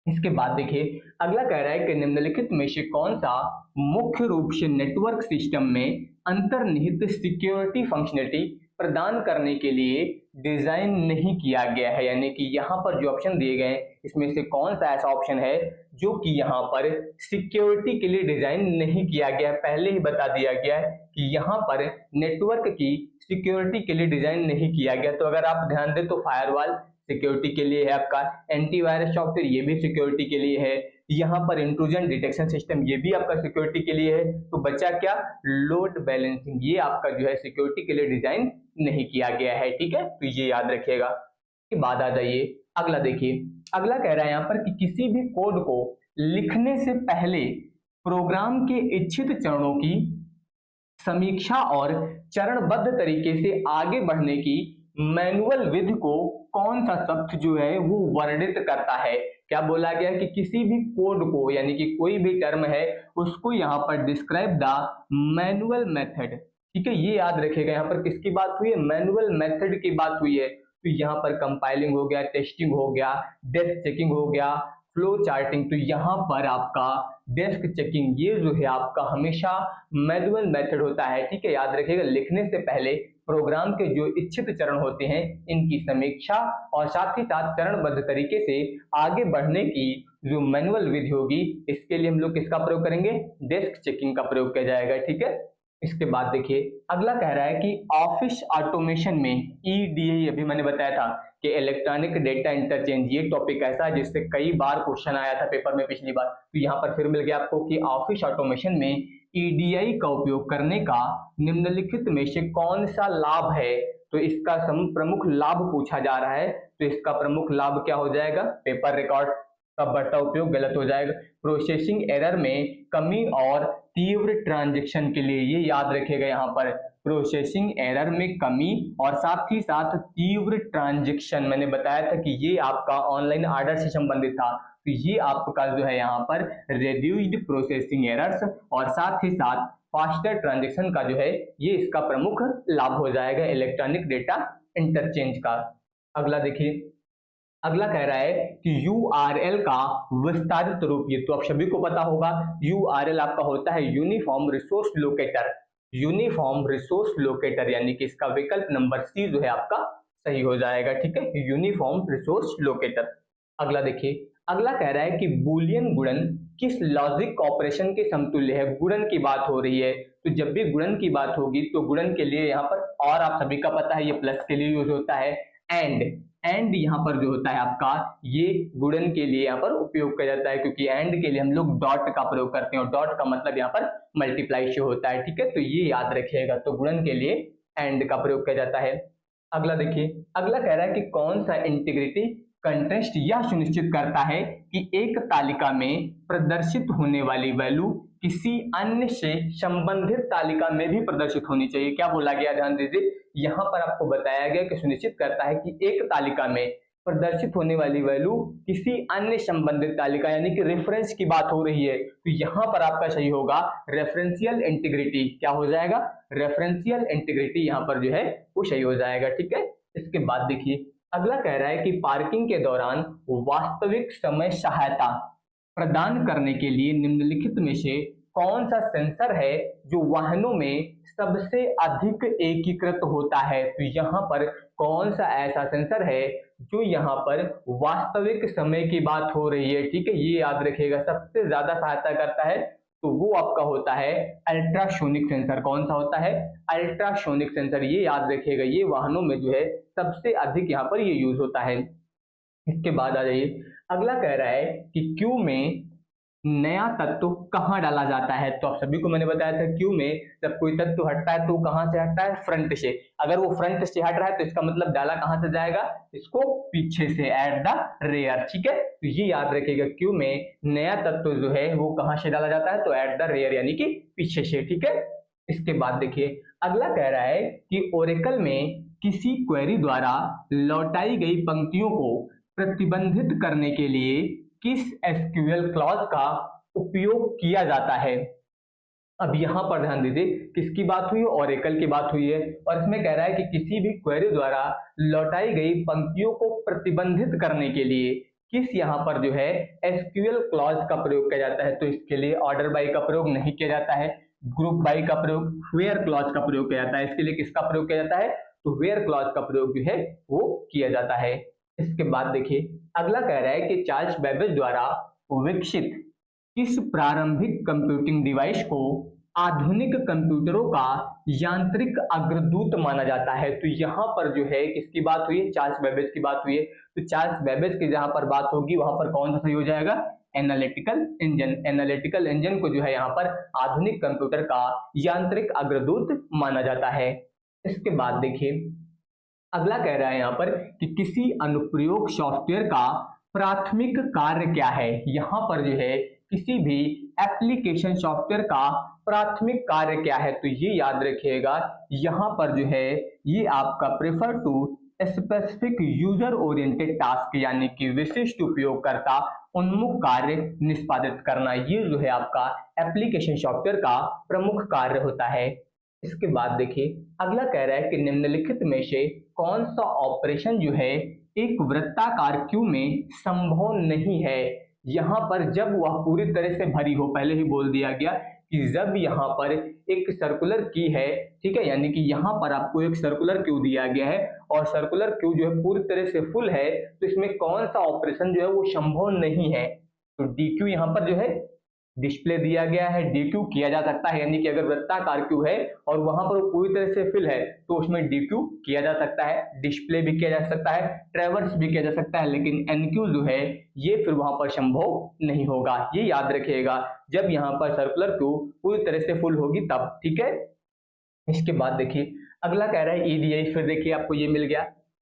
इसके बाद देखिए अगला कह रहा है कि निम्नलिखित में से कौन सा मुख्य रूप से नेटवर्क सिस्टम में अंतर्निहित सिक्योरिटी फंक्शनलिटी प्रदान करने के लिए डिजाइन नहीं किया गया है। यानी कि यहाँ पर जो ऑप्शन दिए गए इसमें से कौन सा ऐसा ऑप्शन है जो कि यहाँ पर सिक्योरिटी के लिए डिजाइन नहीं किया गया है। पहले ही बता दिया गया है कि यहाँ पर नेटवर्क की सिक्योरिटी के लिए डिजाइन नहीं किया गया। तो अगर आप ध्यान दें तो फायरवॉल सिक्योरिटी के लिए है, आपका एंटीवायरस सॉफ्टवेयर ये भी सिक्योरिटी के लिए है, यहाँ पर इंट्रूजन डिटेक्शन सिस्टम ये भी आपका सिक्योरिटी के लिए है। तो बचा क्या, लोड बैलेंसिंग, ये आपका जो है सिक्योरिटी के लिए डिजाइन नहीं किया गया है, ठीक है, तो ये याद रखिएगा। इसके बाद आ जाइए अगला। देखिए अगला कह रहा है यहाँ पर कि किसी भी कोड को लिखने से पहले प्रोग्राम के इच्छित चरणों की समीक्षा और चरणबद्ध तरीके से आगे बढ़ने की मैनुअल विधि को कौन सा शब्द जो है वो वर्णित करता है। क्या बोला गया कि किसी भी कोड को यानी कि कोई भी टर्म है उसको यहाँ पर डिस्क्राइब द मैनुअल मेथड, ठीक है, ये याद रखिएगा। यहाँ पर किसकी बात हुई है, मैनुअल मेथड की बात हुई है। तो यहाँ पर कंपाइलिंग हो गया, टेस्टिंग हो गया, डेस्क चेकिंग हो गया, फ्लो चार्टिंग। तो यहाँ पर आपका डेस्क चेकिंग ये जो है आपका हमेशा मैनुअल मेथड होता है, ठीक है, याद रखिएगा। लिखने से पहले प्रोग्राम के जो इच्छित चरण होते हैं इनकी समीक्षा और साथ ही साथ चरणबद्ध तरीके से आगे बढ़ने की जो मैनुअल विधि होगी इसके लिए हम लोग किसका प्रयोग करेंगे, डेस्क चेकिंग का प्रयोग किया जाएगा, ठीक है। इसके बाद देखिए अगला कह रहा है कि ऑफिस ऑटोमेशन में EDA, अभी मैंने बताया था कि इलेक्ट्रॉनिक डेटा इंटरचेंज, ये टॉपिक ऐसा है जिससे कई बार क्वेश्चन आया था पेपर में पिछली बार। तो यहाँ पर फिर मिल गया आपको कि ऑफिस ऑटोमेशन में EDI का उपयोग करने का निम्नलिखित में से कौन सा लाभ है। तो इसका प्रमुख लाभ पूछा जा रहा है। तो इसका प्रमुख लाभ क्या हो जाएगा, पेपर रिकॉर्ड का बढ़ता उपयोग गलत हो जाएगा, प्रोसेसिंग एरर में कमी और तीव्र ट्रांजैक्शन के लिए, ये याद रखिएगा यहाँ पर प्रोसेसिंग एरर में कमी और साथ ही साथ तीव्र ट्रांजैक्शन। मैंने बताया था कि ये आपका ऑनलाइन ऑर्डर से संबंधित था। तो ये आपका जो है यहाँ पर रिड्यूस्ड प्रोसेसिंग एरर्स और साथ ही साथ फास्टर ट्रांजैक्शन का जो है ये इसका प्रमुख लाभ हो जाएगा इलेक्ट्रॉनिक डेटा इंटरचेंज का। अगला देखिए अगला कह रहा है कि URL का विस्तारित रूप, ये तो आप सभी को पता होगा, URL आपका होता है uniform resource locator. Uniform resource locator यानी कि इसका विकल्प नंबर C जो है आपका सही हो जाएगा, ठीक है, यूनिफॉर्म रिसोर्स लोकेटर। अगला देखिए अगला कह रहा है कि बूलियन गुणन किस लॉजिक ऑपरेशन के समतुल्य है। गुणन की बात हो रही है, तो जब भी गुणन की बात होगी तो गुणन के लिए यहाँ पर, और आप सभी का पता है ये प्लस के लिए यूज होता है, एंड एंड यहाँ पर जो होता है आपका ये गुणन के लिए यहाँ पर उपयोग किया जाता है, क्योंकि एंड के लिए हम लोग डॉट का प्रयोग करते हैं और डॉट का मतलब यहाँ पर मल्टीप्लाई से होता है, ठीक है। तो ये याद रखिएगा, तो गुणन के लिए एंड का प्रयोग किया जाता है। अगला देखिए, अगला कह रहा है कि कौन सा इंटीग्रिटी कंटेस्ट यह सुनिश्चित करता है कि एक तालिका में प्रदर्शित होने वाली वैल्यू किसी अन्य से संबंधित तालिका में भी प्रदर्शित होनी चाहिए। क्या बोला गया, ध्यान दीजिए, यहाँ पर आपको बताया गया कि सुनिश्चित करता है कि एक तालिका में प्रदर्शित होने वाली वैल्यू किसी अन्य संबंधित तालिका, यानी कि रेफरेंस की बात हो रही है, तो यहाँ पर आपका सही होगा रेफरेंशियल इंटीग्रिटी। क्या हो जाएगा, रेफरेंशियल इंटीग्रिटी यहाँ पर जो है वो सही हो जाएगा, ठीक है। इसके बाद देखिए, अगला कह रहा है कि पार्किंग के दौरान वास्तविक समय सहायता प्रदान करने के लिए निम्नलिखित में से कौन सा सेंसर है जो वाहनों में सबसे अधिक एकीकृत होता है। तो यहाँ पर कौन सा ऐसा सेंसर है जो यहाँ पर वास्तविक समय की बात हो रही है, ठीक है, ये याद रखिएगा, सबसे ज्यादा सहायता करता है, तो वो आपका होता है अल्ट्रासोनिक सेंसर। कौन सा होता है, अल्ट्रासोनिक सेंसर, ये याद रखिएगा, ये वाहनों में जो है सबसे अधिक यहाँ पर ये यूज होता है। इसके बाद आ जाइए, अगला कह रहा है कि क्यू में नया तत्व कहाँ डाला जाता है। तो आप सभी को मैंने बताया था, क्यू में जब कोई तत्व हटता है तो कहाँ से हटता है, फ्रंट से। अगर वो फ्रंट से हट रहा है तो इसका मतलब डाला कहाँ से जाएगा, इसको पीछे से, एट द रेयर, ठीक है। तो ये याद रखिएगा, क्यू में नया तत्व जो है वो कहाँ से डाला जाता है, तो एट द रेयर यानी कि पीछे से, ठीक है। इसके बाद देखिए, अगला कह रहा है कि ओरेकल में किसी क्वेरी द्वारा लौटाई गई पंक्तियों को प्रतिबंधित करने के लिए किस एसक्यूएल क्लॉज का उपयोग किया जाता है। अब यहां पर ध्यान दीजिए, किसकी बात हुई है, ओरेकल की बात हुई है, और इसमें कह रहा है कि किसी भी क्वेरी द्वारा लौटाई गई पंक्तियों को प्रतिबंधित करने के लिए किस यहाँ पर जो है एसक्यूएल क्लॉज का प्रयोग किया जाता है। तो इसके लिए ऑर्डर बाय का प्रयोग नहीं किया जाता है, ग्रुप बाय का प्रयोग, वेयर क्लॉज का प्रयोग किया जाता है। इसके लिए किसका प्रयोग किया जाता है, तो वेयर क्लॉज का प्रयोग जो है वो किया जाता है। इसके बाद देखिए, अगला कह रहा है कि चार्ल्स बेबेज द्वारा विकसित किस प्रारंभिक कंप्यूटिंग डिवाइस को आधुनिक कंप्यूटरों का यांत्रिक अग्रदूत माना जाता है। तो यहाँ पर जो है किसकी बात हुई है, चार्ल्स बेबेज की बात हुई है। तो चार्ल्स बेबेज की जहां पर बात होगी वहां पर कौन सा सही हो जाएगा, एनालिटिकल इंजन। एनालिटिकल इंजन को जो है यहाँ पर आधुनिक कंप्यूटर का यांत्रिक अग्रदूत माना जाता है। इसके बाद देखिए, अगला कह रहा है यहाँ पर कि किसी अनुप्रयोग सॉफ्टवेयर का प्राथमिक कार्य क्या है। यहाँ पर जो है किसी भी एप्लीकेशन सॉफ्टवेयर का प्राथमिक कार्य क्या है, तो ये याद रखिएगा, यहाँ पर जो है ये आपका prefer to specific user oriented task, यानी कि विशिष्ट उपयोगकर्ता उन्मुख कार्य निष्पादित करना, ये जो है आपका एप्लीकेशन सॉफ्टवेयर का प्रमुख कार्य होता है। इसके बाद देखिए, अगला कह रहा है कि निम्नलिखित में से कौन सा ऑपरेशन जो है एक वृत्ताकार क्यू में संभव नहीं है। यहाँ पर जब वह पूरी तरह से भरी हो, पहले ही बोल दिया गया कि जब यहाँ पर एक सर्कुलर की है, ठीक है, यानी कि यहाँ पर आपको एक सर्कुलर क्यू दिया गया है और सर्कुलर क्यू जो है पूरी तरह से फुल है, तो इसमें कौन सा ऑपरेशन जो है वो संभव नहीं है। तो डी क्यू यहाँ पर जो है डिस्प्ले दिया गया है, डी क्यू किया जा सकता है, यानी कि अगर वृत्ताकार क्यू है और वहां पर पूरी तरह से फिल है तो उसमें डी क्यू किया जा सकता है, डिस्प्ले भी किया जा सकता है, ट्रेवर्स भी किया जा सकता है, लेकिन एन क्यू जो है ये फिर वहां पर संभव नहीं होगा। ये याद रखिएगा, जब यहाँ पर सर्कुलर क्यू पूरी तरह से फुल होगी तब, ठीक है। इसके बाद देखिए, अगला कह रहा है ईडीआई। फिर देखिए आपको ये मिल गया,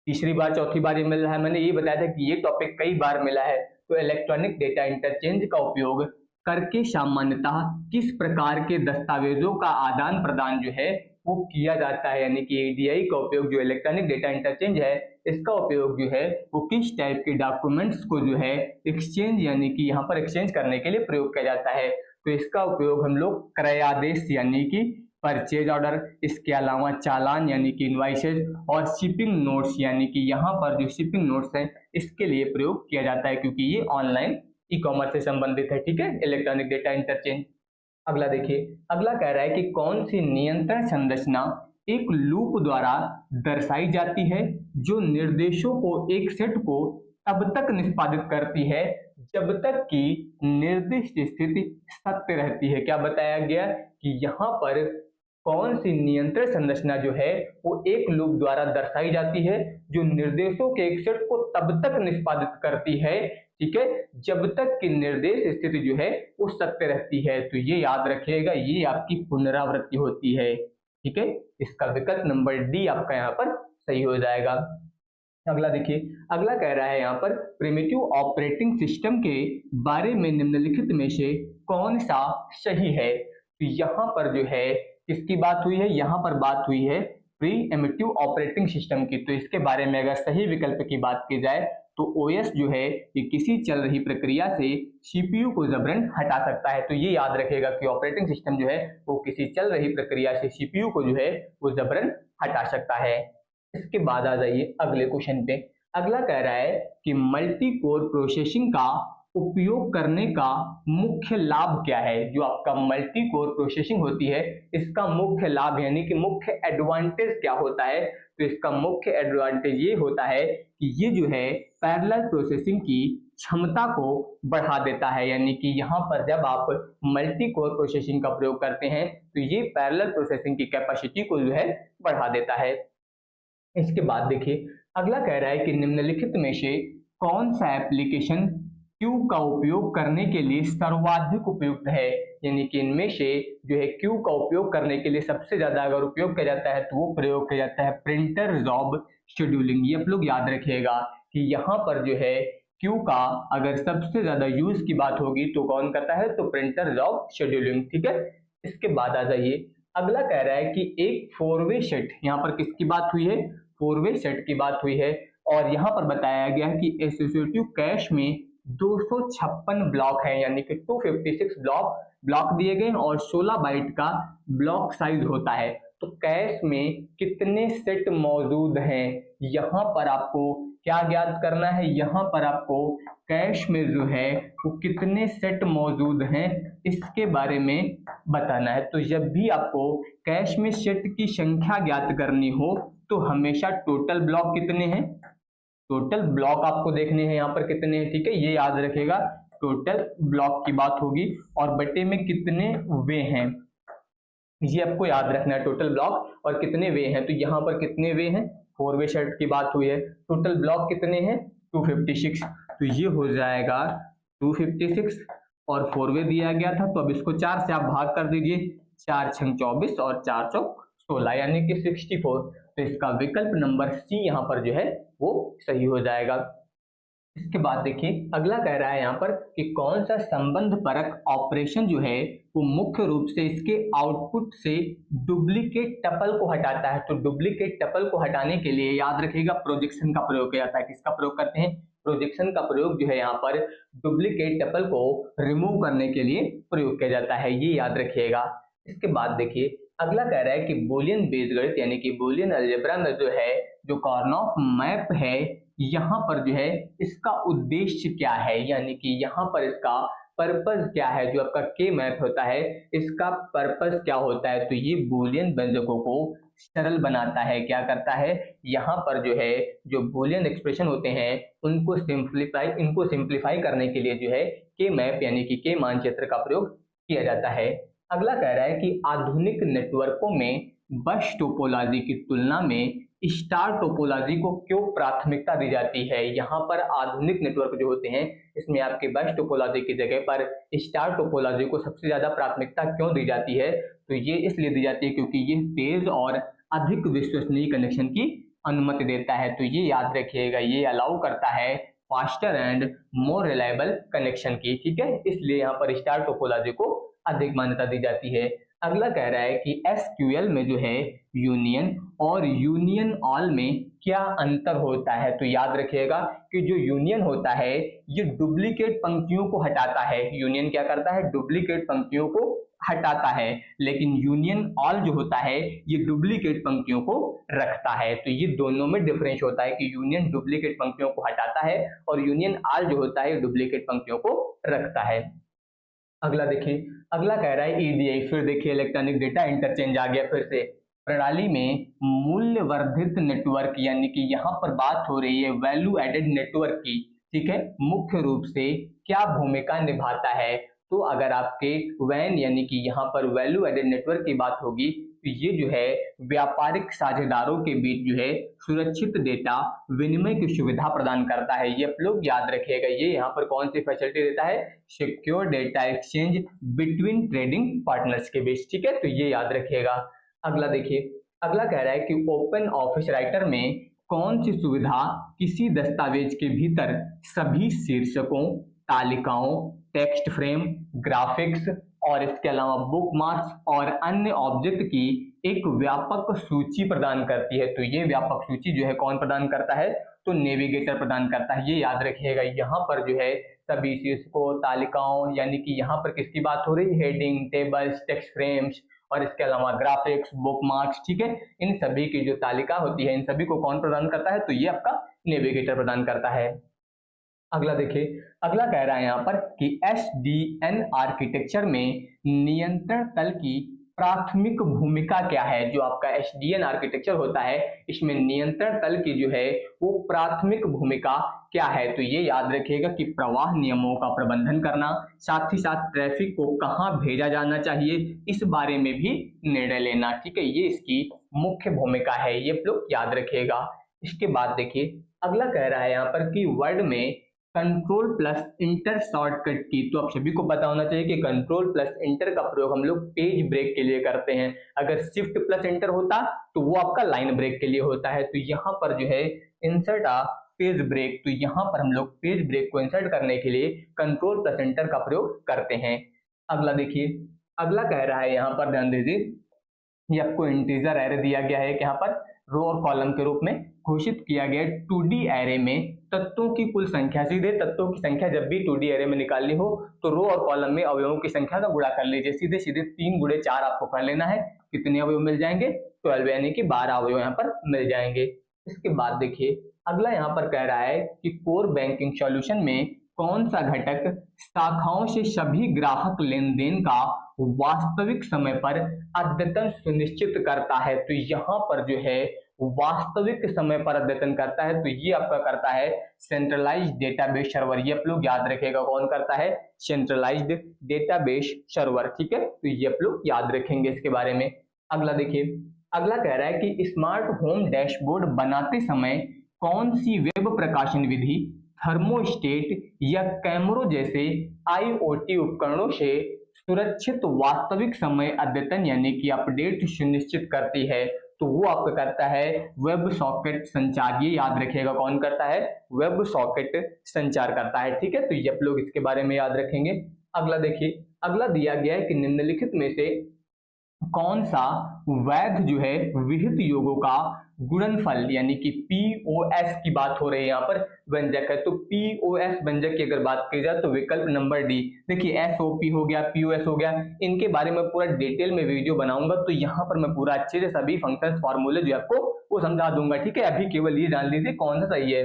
तीसरी बार चौथी बार ये मिल रहा है। मैंने ये बताया था कि ये टॉपिक कई बार मिला है। तो इलेक्ट्रॉनिक डेटा इंटरचेंज का उपयोग करके सामान्यतः किस प्रकार के दस्तावेजों का आदान प्रदान जो है वो किया जाता है, यानी कि एडीआई का उपयोग, जो इलेक्ट्रॉनिक डेटा इंटरचेंज है, इसका उपयोग जो है वो किस टाइप के डॉक्यूमेंट्स को जो है एक्सचेंज, यानी कि यहाँ पर एक्सचेंज करने के लिए प्रयोग किया जाता है। तो इसका उपयोग हम लोग क्रयादेश यानी कि परचेज ऑर्डर, इसके अलावा चालान यानी कि इनवाइसेस, और शिपिंग नोट्स यानी कि यहाँ पर जो शिपिंग नोट्स है इसके लिए प्रयोग किया जाता है, क्योंकि ये ऑनलाइन ई कॉमर्स से संबंधित है, ठीक है, इलेक्ट्रॉनिक डेटा इंटरचेंज। अगला देखिए, अगला कह रहा है कि कौन सी नियंत्रण संरचना एक लूप द्वारा दर्शाई जाती है जो निर्देशों को एक सेट को तब तक निष्पादित करती है जब तक कि निर्दिष्ट स्थिति सत्य रहती है। क्या बताया गया कि यहाँ पर कौन सी नियंत्रण संरचना जो है वो एक लूप द्वारा दर्शाई जाती है, जो निर्देशों के एक सेट को तब तक निष्पादित करती है, ठीक है, जब तक कि निर्देश स्थिति जो है वो सत्य रहती है। तो ये याद रखिएगा, ये आपकी पुनरावृत्ति होती है, ठीक है। इसका विकल्प नंबर डी आपका यहाँ पर सही हो जाएगा। अगला देखिए, अगला कह रहा है यहाँ पर प्रिमिटिव ऑपरेटिंग सिस्टम के बारे में निम्नलिखित में से कौन सा सही है। तो यहाँ पर जो है किसकी बात हुई है, यहाँ पर बात हुई है प्रीएम्प्टिव ऑपरेटिंग सिस्टम की। तो इसके बारे में अगर सही विकल्प की बात की जाए तो ओएस जो है ये किसी चल रही प्रक्रिया से सीपीयू को जबरन हटा सकता है। तो ये याद रखिएगा कि ऑपरेटिंग सिस्टम जो है वो किसी चल रही प्रक्रिया से सीपीयू को जो है वो जबरन हटा सकता है। इसके बाद आ जाइए अगले क्वेश्चन पे। अगला कह रहा है कि मल्टी कोर प्रोसेसिंग का उपयोग करने का मुख्य लाभ क्या है। जो आपका मल्टी कोर प्रोसेसिंग होती है इसका मुख्य लाभ यानी कि मुख्य एडवांटेज क्या होता है। तो इसका मुख्य एडवांटेज ये होता है कि ये जो है पैरेलल प्रोसेसिंग की क्षमता को बढ़ा देता है, यानी कि यहाँ पर जब आप मल्टी कोर प्रोसेसिंग का प्रयोग करते हैं तो ये पैरेलल प्रोसेसिंग की कैपेसिटी को जो है बढ़ा देता है। इसके बाद देखिए, अगला कह रहा है कि निम्नलिखित में से कौन सा एप्लीकेशन क्यू का उपयोग करने के लिए सर्वाधिक उपयुक्त है। यानी कि इनमें से जो है क्यू का उपयोग करने के लिए सबसे ज्यादा अगर उपयोग किया जाता है तो वो प्रयोग किया जाता है प्रिंटर जॉब शेड्यूलिंग। ये आप लोग याद रखिएगा कि यहाँ पर जो है क्यू का अगर सबसे ज्यादा यूज की बात होगी तो कौन करता है, तो प्रिंटर जॉब शेड्यूलिंग, ठीक है। इसके बाद आ जाइए, अगला कह रहा है कि एक 4-वे सेट, यहाँ पर किसकी बात हुई है, 4-वे सेट की बात हुई है। और यहाँ पर बताया गया है कि एसोसिएटिव कैश में 256 ब्लॉक है, यानी कि 256 ब्लॉक दिए गए और 16 बाइट का ब्लॉक साइज होता है। तो कैश में कितने सेट मौजूद हैं, यहाँ पर आपको क्या ज्ञात करना है, यहाँ पर आपको कैश में जो है वो कितने सेट मौजूद हैं इसके बारे में बताना है। तो जब भी आपको कैश में सेट की संख्या ज्ञात करनी हो तो हमेशा टोटल ब्लॉक कितने हैं, टोटल ब्लॉक आपको देखने हैं यहाँ पर कितने हैं, ठीक है, ये याद रखेगा। टोटल ब्लॉक की बात होगी और बटे में कितने वे हैं ये आपको याद रखना है, टोटल ब्लॉक और कितने वे हैं। तो यहाँ पर कितने वे हैं, 4-वे सेट की बात हुई है, टोटल ब्लॉक कितने हैं 256। तो ये हो जाएगा 256 और 4-वे दिया गया था तो अब इसको 4 से आप भाग कर दीजिए, 4 छंग 24 और 4 चौक 16 यानी कि 64। तो इसका विकल्प नंबर सी यहाँ पर जो है वो सही हो जाएगा। इसके बाद देखिए, अगला कह रहा है यहाँ पर कि कौन सा संबंध परक ऑपरेशन जो है वो मुख्य रूप से इसके आउटपुट से डुप्लीकेट टपल को हटाता है। तो डुप्लीकेट टपल को हटाने के लिए याद रखिएगा प्रोजेक्शन का प्रयोग किया जाता है। किसका प्रयोग करते हैं, प्रोजेक्शन का प्रयोग जो है यहाँ पर डुप्लीकेट टपल को रिमूव करने के लिए प्रयोग किया जाता है, ये याद रखिएगा। इसके बाद देखिए, अगला कह रहा है कि बूलियन बीजगणित यानी कि बूलियन अलजेब्रा में जो है जो कार्नोफ मैप है यहाँ पर जो है इसका उद्देश्य क्या है, यानी कि यहाँ पर इसका पर्पस क्या है। जो आपका के मैप होता है इसका पर्पस क्या होता है, तो ये बूलियन व्यंजकों को सरल बनाता है। क्या करता है, यहाँ पर जो है जो बूलियन एक्सप्रेशन होते हैं इनको सिंप्लीफाई करने के लिए जो है के मैप यानी कि के मानचित्र का प्रयोग किया जाता है। अगला कह रहा है कि आधुनिक नेटवर्कों में बस टोपोलॉजी की तुलना में स्टार टोपोलॉजी को क्यों प्राथमिकता दी जाती है। यहाँ पर आधुनिक नेटवर्क जो होते हैं इसमें आपके बस टोपोलॉजी की जगह पर स्टार टोपोलॉजी को सबसे ज्यादा प्राथमिकता क्यों दी जाती है, तो ये इसलिए दी जाती है क्योंकि ये तेज और अधिक विश्वसनीय कनेक्शन की अनुमति देता है। तो ये याद रखिएगा, ये अलाउ करता है faster and more reliable connection की, ठीक है, इसलिए यहाँ पर स्टार टोपोलॉजी को अधिक मान्यता दी जाती है। अगला कह रहा है कि एसक्यूएल में जो है यूनियन और यूनियन ऑल में क्या अंतर होता है। तो याद रखिएगा कि जो यूनियन होता है ये डुप्लीकेट पंक्तियों को हटाता है। यूनियन क्या करता है, डुप्लीकेट पंक्तियों को हटाता है, लेकिन यूनियन ऑल जो होता है ये डुप्लीकेट पंक्तियों को रखता है। तो ये दोनों में डिफरेंस होता है कि यूनियन डुप्लीकेट पंक्तियों को हटाता है और यूनियन ऑल जो होता है डुप्लीकेट पंक्तियों को रखता है। अगला देखिए, अगला कह रहा है ईडीआई, फिर देखिए इलेक्ट्रॉनिक डेटा इंटरचेंज आ गया फिर से। प्रणाली में मूल्य वर्धित नेटवर्क यानी कि यहाँ पर बात हो रही है वैल्यू एडेड नेटवर्क की, ठीक है, मुख्य रूप से क्या भूमिका निभाता है। तो अगर आपके वैन यानी कि यहाँ पर वैल्यू एडेड नेटवर्क की बात होगी तो ये जो है व्यापारिक साझेदारों के बीच जो है सुरक्षित डेटा विनिमय की सुविधा प्रदान करता है। ये आप लोग याद रखिएगा, ये यहाँ पर कौन सी फैसिलिटी देता है, secure data exchange between trading partners के बीच, ठीक है, तो ये याद रखिएगा। अगला देखिए, अगला कह रहा है कि ओपन ऑफिस राइटर में कौन सी सुविधा किसी दस्तावेज के भीतर सभी शीर्षकों, तालिकाओं, टेक्स्ट फ्रेम, ग्राफिक्स और इसके अलावा बुकमार्क्स और अन्य ऑब्जेक्ट की एक व्यापक सूची प्रदान करती है। तो ये व्यापक सूची जो है कौन प्रदान करता है, तो नेविगेटर प्रदान करता है। ये याद रखिएगा, यहाँ पर जो है सभी शीर्षकों, तालिकाओं यानी कि यहाँ पर किसकी बात हो रही है, हेडिंग, टेबल्स, टेक्स्ट फ्रेम्स और इसके अलावा ग्राफिक्स, बुकमार्क्स, ठीक है, इन सभी की जो तालिका होती है इन सभी को कौन प्रदान करता है, तो ये आपका नेविगेटर प्रदान करता है। अगला देखिए, अगला कह रहा है यहाँ पर कि एसडीएन आर्किटेक्चर में नियंत्रण तल की प्राथमिक भूमिका क्या है। जो आपका एसडीएन आर्किटेक्चर होता है इसमें नियंत्रण तल की जो है वो प्राथमिक भूमिका क्या है, तो ये याद रखिएगा कि प्रवाह नियमों का प्रबंधन करना, साथ ही साथ ट्रैफिक को कहाँ भेजा जाना चाहिए इस बारे में भी निर्णय लेना, ठीक है, ये इसकी मुख्य भूमिका है, ये आप लोग याद रखिएगा। इसके बाद देखिए, अगला कह रहा है यहाँ पर कि वर्ड में कंट्रोल प्लस इंटर शॉर्टकट की, तो आप सभी को पता होना चाहिए कि कंट्रोल प्लस इंटर का प्रयोग हम लोग पेज ब्रेक के लिए करते हैं। अगर शिफ्ट प्लस इंटर होता तो वो आपका लाइन ब्रेक के लिए होता है। तो यहाँ पर जो है इंसर्ट आ पेज ब्रेक, तो यहाँ पर हम लोग पेज ब्रेक को इंसर्ट करने के लिए कंट्रोल प्लस इंटर का प्रयोग करते हैं। अगला देखिए, अगला कह रहा है यहाँ पर ध्यान दीजिए, ये आपको इंटीजर एरे दिया गया है कि यहाँ पर रो और कॉलम के रूप में घोषित किया गया है। 2D एरे में तत्वों की कुल संख्या, सीधे तत्वों की संख्या जब भी 2D एरे में निकालनी हो तो रो और कॉलम में अवयवों की संख्या का गुणा कर लीजिए, सीधे सीधे 3 गुणे 4 आपको कर लेना है। कितने अवयव मिल जाएंगे, 12 यानी कि 12 अवयव यहाँ पर मिल जाएंगे। इसके बाद देखिए, अगला यहाँ पर कह रहा है कि कोर बैंकिंग सॉल्यूशन में कौन सा घटक शाखाओं से सभी ग्राहक लेन देन का वास्तविक समय पर अद्यतन सुनिश्चित करता है। तो यहाँ पर जो है वास्तविक समय पर अद्यतन करता है, तो ये आपका करता है सेंट्रलाइज्ड डेटाबेस सर्वर। ये आप लोग याद रखेगा, कौन करता है, सेंट्रलाइज्ड डेटाबेस सर्वर, ठीक है, तो ये आप लोग याद रखेंगे इसके बारे में। अगला देखिए, अगला कह रहा है कि स्मार्ट होम डैशबोर्ड बनाते समय कौन सी वेब प्रकाशन विधि थर्मोस्टेट या कैमरों जैसे आईओटी उपकरणों से सुरक्षित वास्तविक समय अद्यतन यानी कि अपडेट सुनिश्चित करती है, तो वो आपका करता है वेब सॉकेट संचार। ये याद रखिएगा, कौन करता है, वेब सॉकेट संचार करता है, ठीक है, तो ये आप लोग इसके बारे में याद रखेंगे। अगला देखिए, अगला दिया गया है कि निम्नलिखित में से कौन सा वैध जो है विहित योगों का गुणनफल यानी कि पीओएस की बात हो रही है यहाँ पर व्यंजक है। तो पीओएस व्यंजक की अगर बात की जाए तो विकल्प नंबर डी। देखिए एसओपी हो गया, पीओएस हो गया, इनके बारे में पूरा डिटेल में वीडियो बनाऊंगा, तो यहाँ पर मैं पूरा अच्छे से सभी फंक्शन फॉर्मूले जो आपको वो समझा दूंगा, ठीक है, अभी केवल ये जान लीजिए कौन सा सही है।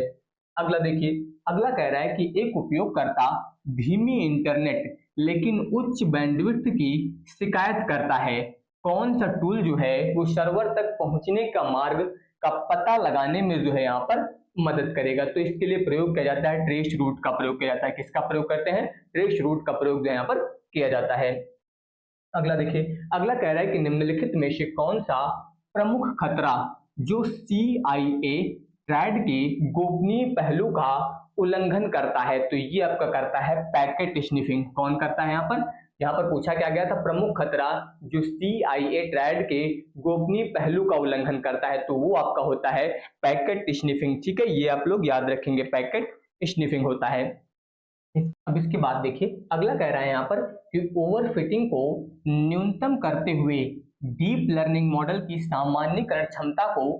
अगला देखिए, अगला कह रहा है कि एक उपयोगकर्ता धीमी इंटरनेट लेकिन उच्च बैंडविड्थ की शिकायत करता है, कौन सा टूल जो है वो सर्वर तक पहुंचने का मार्ग का पता लगाने में जो है यहाँ पर मदद करेगा। तो इसके लिए प्रयोग किया जाता है ट्रेस रूट का प्रयोग किया जाता है। किसका प्रयोग करते हैं, ट्रेस रूट का प्रयोग जो यहाँ पर किया जाता है। अगला देखिए, अगला कह रहा है कि निम्नलिखित में से कौन सा प्रमुख खतरा जो CIA ट्रैड के गोपनीय पहलू का उल्लंघन करता है, तो ये आपका करता है पैकेट स्निफिंग। कौन करता है यहाँ पर पूछा क्या गया था, प्रमुख खतरा जो CIA ट्रैड के गोपनीय पहलू का उल्लंघन करता है, तो वो आपका होता है पैकेट स्निफिंग, ठीक है, ये आप लोग याद रखेंगे, पैकेट स्निफिंग होता है। अब इसके बाद देखिए, अगला कह रहा है यहाँ पर कि ओवरफिटिंग को न्यूनतम करते हुए डीप लर्निंग मॉडल की सामान्यीकरण क्षमता को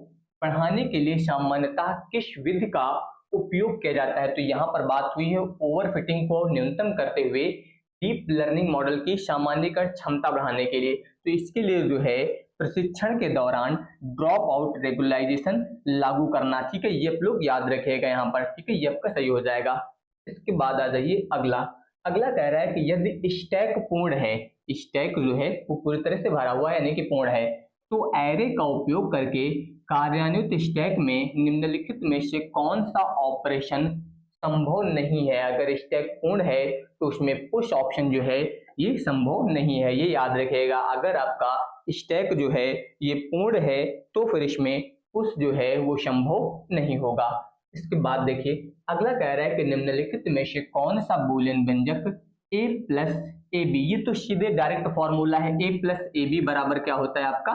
बढ़ाने के लिए सामान्यतः किस विधि का उपयोग किया जाता है। तो यहाँ पर बात हुई है ओवरफिटिंग को न्यूनतम करते हुए डीप लर्निंग मॉडल की सामान्यीकरण क्षमता बढ़ाने के लिए, तो इसके लिए जो है प्रशिक्षण के दौरान ड्रॉप आउट रेगुलराइजेशन लागू करना, ठीक है, ये आप लोग याद रखिएगा यहाँ पर, ठीक है, ये आपका सही हो जाएगा। इसके बाद आ जाइए अगला, अगला कह रहा है कि यदि स्टैक पूर्ण है, स्टैक जो है वो पूरी तरह से भरा हुआ है यानी कि पूर्ण है, तो एरे का उपयोग करके कार्यान्वित स्टैक में निम्नलिखित में से कौन सा ऑपरेशन संभव नहीं है। अगर स्टैक पूर्ण है तो उसमें पुश ऑप्शन जो है ये संभव नहीं है, ये याद रखिएगा। अगर आपका स्टैक जो है ये पूर्ण है तो फिर इसमें पुश जो है वो संभव नहीं होगा। इसके बाद देखिए अगला कह रहा है कि निम्नलिखित में से कौन सा बूलियन व्यंजक a प्लस ए बी, ये तो सीधे डायरेक्ट फॉर्मूला है, a प्लस ए बी बराबर क्या होता है आपका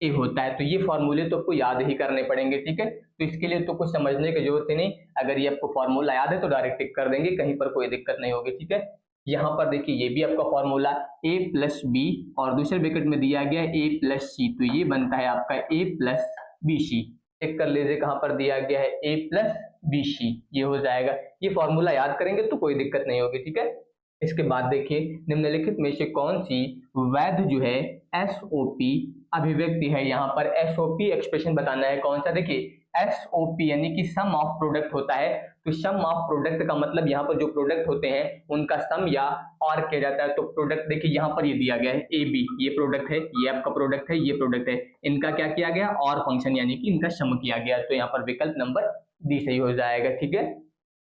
a होता है। तो ये फॉर्मूले तो आपको याद ही करने पड़ेंगे, ठीक है। तो इसके लिए तो कुछ समझने की जरूरत ही नहीं, अगर ये आपको फॉर्मूला याद है तो डायरेक्ट टिक कर देंगे, कहीं पर कोई दिक्कत नहीं होगी, ठीक है। यहाँ पर देखिए ये भी आपका फॉर्मूला a प्लस बी और दूसरे ब्रैकेट में दिया गया a प्लस सी, तो ये बनता है आपका a plus B C. Check कर लीजिए कहाँ पर दिया गया है a प्लस बी सी, ये हो जाएगा। ये फॉर्मूला याद करेंगे तो कोई दिक्कत नहीं होगी, ठीक है। इसके बाद देखिए निम्नलिखित में से कौन सी वैध जो है एसओपी अभिव्यक्ति है। यहाँ पर एसओपी एक्सप्रेशन बताना है कौन सा, देखिए एसओपी यानी कि सम ऑफ प्रोडक्ट होता है। तो सम ऑफ प्रोडक्ट का मतलब यहाँ पर जो प्रोडक्ट होते हैं उनका सम या और किया जाता है। तो प्रोडक्ट देखिए यहाँ पर ये दिया गया है ए बी, ये प्रोडक्ट है, ये आपका प्रोडक्ट है, ये प्रोडक्ट है, इनका क्या किया गया और फंक्शन यानी कि इनका सम किया गया। तो यहाँ पर विकल्प नंबर डी सही हो जाएगा, ठीक है।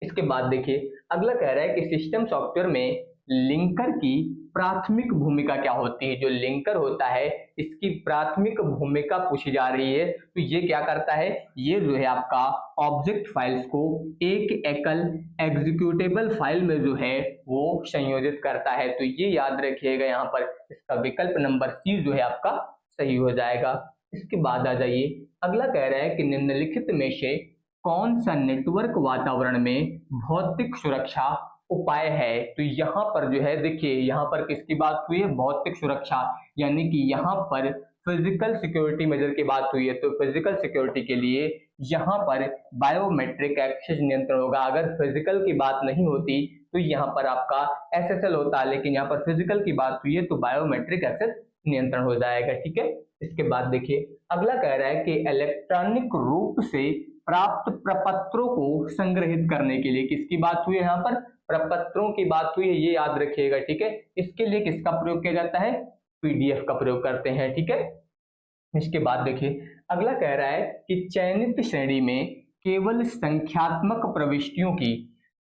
इसके बाद देखिए अगला कह रहा है कि सिस्टम सॉफ्टवेयर में लिंकर की प्राथमिक भूमिका क्या होती है। जो लिंकर होता है इसकी प्राथमिक भूमिका पूछी जा रही है। तो ये क्या करता है, ये जो है आपका ऑब्जेक्ट फाइल्स को एक एकल एग्जीक्यूटेबल फाइल में जो है वो संयोजित करता है। तो ये याद रखिएगा, यहाँ पर इसका विकल्प नंबर सी जो है आपका सही हो जाएगा। इसके बाद आ जाइए अगला कह रहा है कि निम्नलिखित में से कौन सा नेटवर्क वातावरण में भौतिक सुरक्षा उपाय है। तो यहाँ पर जो है देखिए यहाँ पर किसकी बात हुई है, भौतिक सुरक्षा, यानी कि यहाँ पर फिजिकल सिक्योरिटी मेजर की बात हुई है। तो फिजिकल सिक्योरिटी के लिए यहाँ पर बायोमेट्रिक एक्सेस नियंत्रण होगा। अगर फिजिकल की बात नहीं होती तो यहाँ पर आपका एसएसएल होता, लेकिन यहाँ पर फिजिकल की बात हुई है तो बायोमेट्रिक एक्सेस नियंत्रण हो जाएगा, ठीक है। इसके बाद देखिए अगला कह रहा है कि इलेक्ट्रॉनिक रूप से प्राप्त प्रपत्रों को संग्रहित करने के लिए किसकी बात हुई है, यहाँ पर प्रपत्रों की बात हुई है, ये याद रखिएगा, ठीक है। इसके लिए किसका प्रयोग किया जाता है, पीडीएफ का प्रयोग करते हैं, ठीक है। इसके बाद देखिए अगला कह रहा है कि चयनित श्रेणी में केवल संख्यात्मक प्रविष्टियों की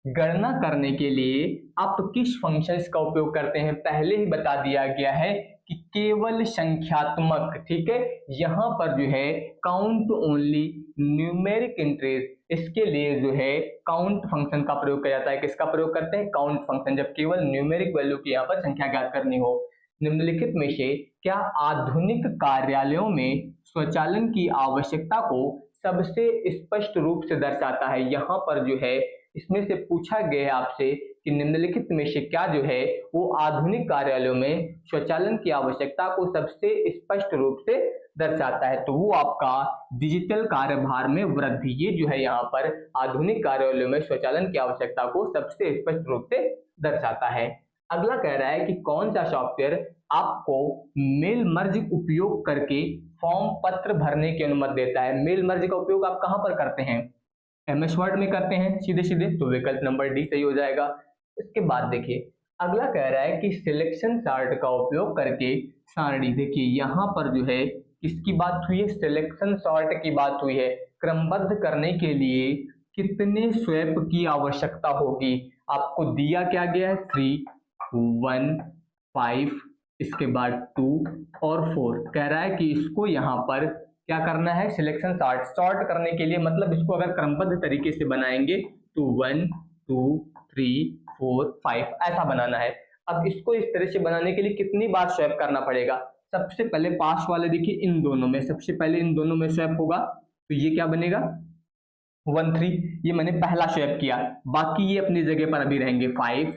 गणना करने के लिए आप किस फंक्शंस का उपयोग करते हैं। पहले ही बता दिया गया है कि केवल संख्यात्मक, ठीक है। यहाँ पर जो है काउंट ओनली न्यूमेरिक इंट्रीज, इसके लिए जो है काउंट फंक्शन का प्रयोग किया जाता है। किसका प्रयोग करते हैं, काउंट फंक्शन, जब केवल न्यूमेरिक वैल्यू की यहाँ पर संख्या ज्ञात करनी हो। निम्नलिखित में से क्या आधुनिक कार्यालयों में स्वचालन की आवश्यकता को सबसे स्पष्ट रूप से दर्शाता है। यहाँ पर जो है इसमें से पूछा गया है आपसे कि निम्नलिखित में से क्या जो है वो आधुनिक कार्यालयों में स्वचालन की आवश्यकता को सबसे स्पष्ट रूप से दर्शाता है। तो वो आपका डिजिटल कार्यभार में वृद्धि, ये जो है यहाँ पर आधुनिक कार्यालयों में स्वचालन की आवश्यकता को सबसे स्पष्ट रूप से दर्शाता है। अगला कह रहा है कि कौन सा सॉफ्टवेयर आपको मेल मर्ज उपयोग करके फॉर्म पत्र भरने की अनुमति देता है। मेल मर्ज का उपयोग आप कहां पर करते हैं, एमएस वर्ड में करते हैं सीधे सीधे, तो विकल्प नंबर डी सही हो जाएगा। इसके बाद देखिए अगला कह रहा है कि सिलेक्शन चार्ट का उपयोग करके सारणी, देखिए यहाँ पर जो है किसकी बात हुई है, सिलेक्शन चार्ट की बात हुई है। क्रमबद्ध करने के लिए कितने स्वैप की आवश्यकता होगी, आपको दिया क्या गया है 3, 1, 5, इसके बाद 2 और 4। कह रहा है कि इसको यहाँ पर क्या करना है, सिलेक्शन सॉर्ट करने के लिए, मतलब इसको अगर क्रमबद्ध तरीके से बनाएंगे तो 1, 2, 3, 4, 5 ऐसा बनाना है। अब इसको इस तरह से बनाने के लिए कितनी बार स्वैप करना पड़ेगा, सबसे पहले पास वाले देखिए इन दोनों में, सबसे पहले इन दोनों में स्वैप होगा तो ये क्या बनेगा 1, 3, ये मैंने पहला स्वैप किया, बाकी ये अपनी जगह पर अभी रहेंगे 5,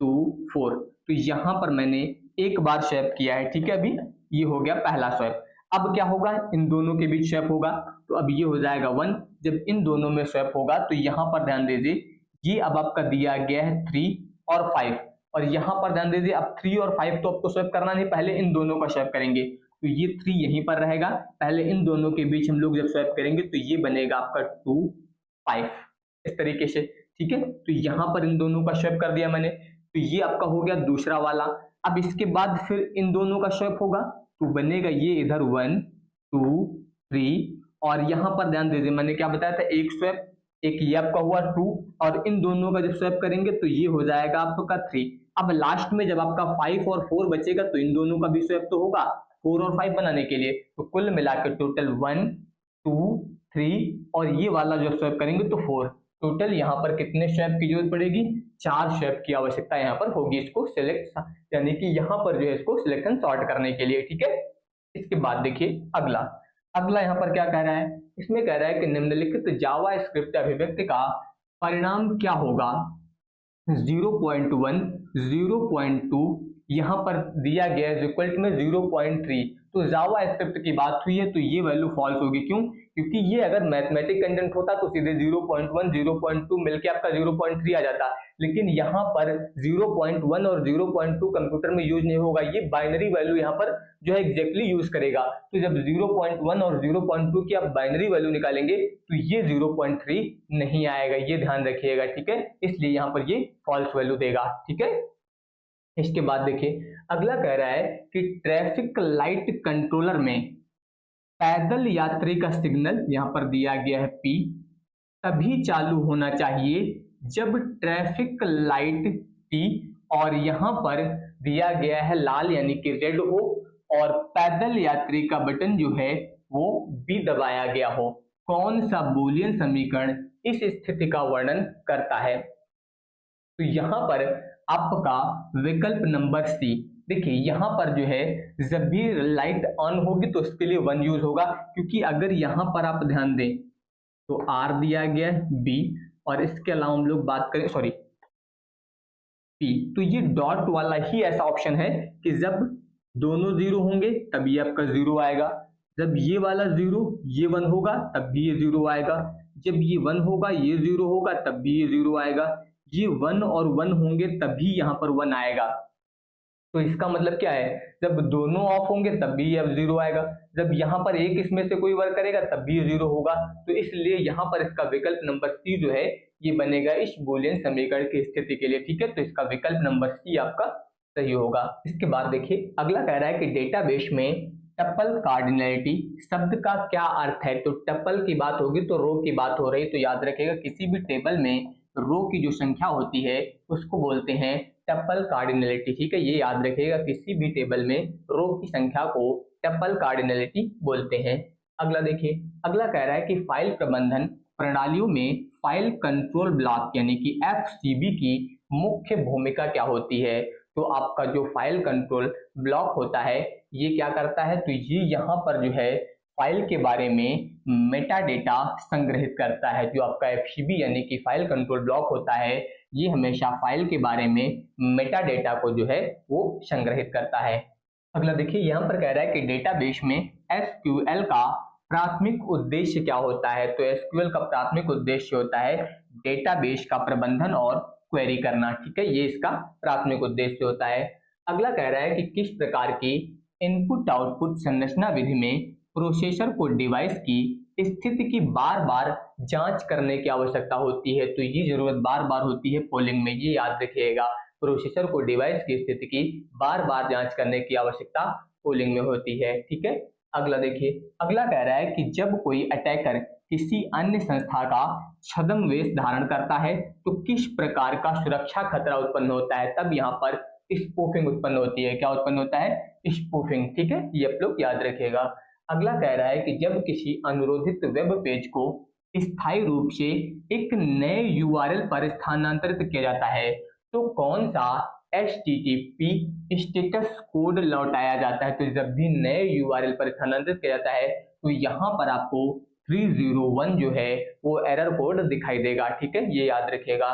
2, 4। तो यहाँ पर मैंने एक बार स्वैप किया है, ठीक है। अभी ये हो गया पहला स्वैप। अब क्या होगा, इन दोनों के बीच स्वैप होगा तो अब ये हो जाएगा 1। जब इन दोनों में स्वैप होगा तो यहाँ पर ध्यान दीजिए ये अब आपका दिया गया है 3 और 5, और यहाँ पर ध्यान दीजिए अब 3 और 5 तो आपको स्वैप करना नहीं, पहले इन दोनों का स्वैप करेंगे। तो ये 3 यहीं पर रहेगा, पहले इन दोनों के बीच हम लोग जब स्वैप करेंगे तो ये बनेगा आपका 2, 5 इस तरीके से, ठीक है। तो यहाँ पर इन दोनों का स्वैप कर दिया मैंने, तो ये आपका हो गया दूसरा वाला। अब इसके बाद फिर इन दोनों का स्वैप होगा तो बनेगा ये इधर 1, 2, 3, और यहाँ पर ध्यान दीजिए मैंने क्या बताया था, एक स्वैप एक ये आपका हुआ 2 और इन दोनों का जब स्वैप करेंगे तो ये हो जाएगा आपका 3। अब लास्ट में जब आपका 5 और 4 बचेगा तो इन दोनों का भी स्वैप तो होगा 4 और 5 बनाने के लिए, तो कुल मिला के टोटल 1 2 3 और ये वाला जो स्वैप करेंगे तो 4। टोटल यहाँ पर कितने स्वैप की जरूरत पड़ेगी, 4 स्वैप की आवश्यकता यहाँ पर होगी इसको सिलेक्ट, यानी कि यहाँ पर जो है इसको सिलेक्शन सॉर्ट करने के लिए, ठीक है। इसके बाद देखिए अगला यहाँ पर क्या कह रहा है, इसमें कह रहा है कि निम्नलिखित जावा स्क्रिप्ट अभिव्यक्ति का परिणाम क्या होगा। 0.1 0.2 यहाँ पर दिया गया है इक्वल में 0.3, तो जावा स्क्रिप्ट की बात हुई है तो ये वैल्यू फॉल्स होगी। क्यों? क्योंकि ये अगर मैथमेटिक कंटेंट होता तो सीधे 0.1 0.2 मिलके आपका 0.3 आ जाता, लेकिन यहाँ पर 0.1 और 0.2 कंप्यूटर में यूज नहीं होगा, ये बाइनरी वैल्यू यहाँ पर जो है एग्जैक्टली यूज करेगा। तो जब 0.1 और 0.2 की आप बाइनरी वैल्यू निकालेंगे तो ये 0.3 नहीं आएगा, ये ध्यान रखिएगा, ठीक है। इसलिए यहाँ पर ये फॉल्स वैल्यू देगा, ठीक है। इसके बाद देखिए अगला कह रहा है कि ट्रैफिक लाइट कंट्रोलर में पैदल यात्री का सिग्नल यहाँ पर दिया गया है P तभी चालू होना चाहिए जब ट्रैफिक लाइट T और यहाँ पर दिया गया है लाल यानी कि रेड हो और पैदल यात्री का बटन जो है वो B दबाया गया हो। कौन सा बूलियन समीकरण इस स्थिति का वर्णन करता है? तो यहाँ पर आपका विकल्प नंबर सी, देखिए यहाँ पर जो है जब भी लाइट ऑन होगी तो उसके लिए 1 यूज होगा, क्योंकि अगर यहाँ पर आप ध्यान दें तो R दिया गया है B और इसके अलावा हम लोग बात करें P, तो ये डॉट वाला ही ऐसा ऑप्शन है कि जब दोनों 0 होंगे तब ये आपका 0 आएगा, जब ये वाला 0 ये 1 होगा तब भी ये 0 आएगा, जब ये 1 होगा ये 0 होगा तब भी ये 0 आएगा, ये 1 और 1 होंगे तभी यहाँ पर 1 आएगा। तो इसका मतलब क्या है, जब दोनों ऑफ होंगे तब भी ये अब 0 आएगा, जब यहाँ पर एक इसमें से कोई वर्क करेगा तब भी ये 0 होगा। तो इसलिए यहाँ पर इसका विकल्प नंबर सी जो है ये बनेगा इस बूलियन समीकरण की स्थिति के लिए, ठीक है। तो इसका विकल्प नंबर सी आपका सही होगा। इसके बाद देखिए अगला कह रहा है कि डेटाबेस में टपल कार्डिनलिटी शब्द का क्या अर्थ है। तो टपल की बात होगी तो रो की बात हो रही, तो याद रखिएगा किसी भी टेबल में रो की जो संख्या होती है उसको बोलते हैं टपल कार्डिनलिटी, ठीक है। ये याद रखिएगा किसी भी टेबल में रो की संख्या को टपल कार्डिनलिटी बोलते हैं। अगला देखिए अगला कह रहा है कि फाइल प्रबंधन प्रणालियों में फाइल कंट्रोल ब्लॉक यानी कि FCB की मुख्य भूमिका क्या होती है। तो आपका जो फाइल कंट्रोल ब्लॉक होता है ये क्या करता है, तो ये यहाँ पर जो है फाइल के बारे में मेटा डेटा संग्रहित करता है। जो आपका FCB यानी कि फाइल कंट्रोल ब्लॉक होता है ये हमेशा फाइल के बारे में मेटा डेटा को जो है वो संग्रहित करता है। अगला देखिए यहाँ पर कह रहा है कि डेटाबेस में SQL का प्राथमिक उद्देश्य क्या होता है। तो SQL का प्राथमिक उद्देश्य होता है डेटाबेस का प्रबंधन और क्वेरी करना, ठीक है। ये इसका प्राथमिक उद्देश्य होता है। अगला कह रहा है कि किस प्रकार की इनपुट आउटपुट संरचना विधि में प्रोसेसर को डिवाइस की स्थिति की बार बार जांच करने की आवश्यकता होती है। तो ये जरूरत बार बार होती है पोलिंग में, ये याद रखिएगा। प्रोसेसर को डिवाइस की स्थिति की बार बार जांच करने की आवश्यकता पोलिंग में होती है, ठीक है। अगला देखिए अगला कह रहा है कि जब कोई अटैकर किसी अन्य संस्था का छद्म धारण करता है तो किस प्रकार का सुरक्षा खतरा उत्पन्न होता है। तब यहाँ पर स्पूफिंग उत्पन्न होती है। क्या उत्पन्न होता है? स्पूफिंग, ठीक है। ये आप लोग याद रखिएगा। अगला कह रहा है कि जब किसी अनुरोधित वेब पेज को स्थायी रूप से एक नए URL पर स्थानांतरित किया जाता है तो कौन सा HTTP स्टेटस कोड लौटाया जाता है। तो जब भी नए URL पर स्थानांतरित किया जाता है तो यहाँ पर आपको 301 जो है वो एरर कोड दिखाई देगा, ठीक है। ये याद रखिएगा।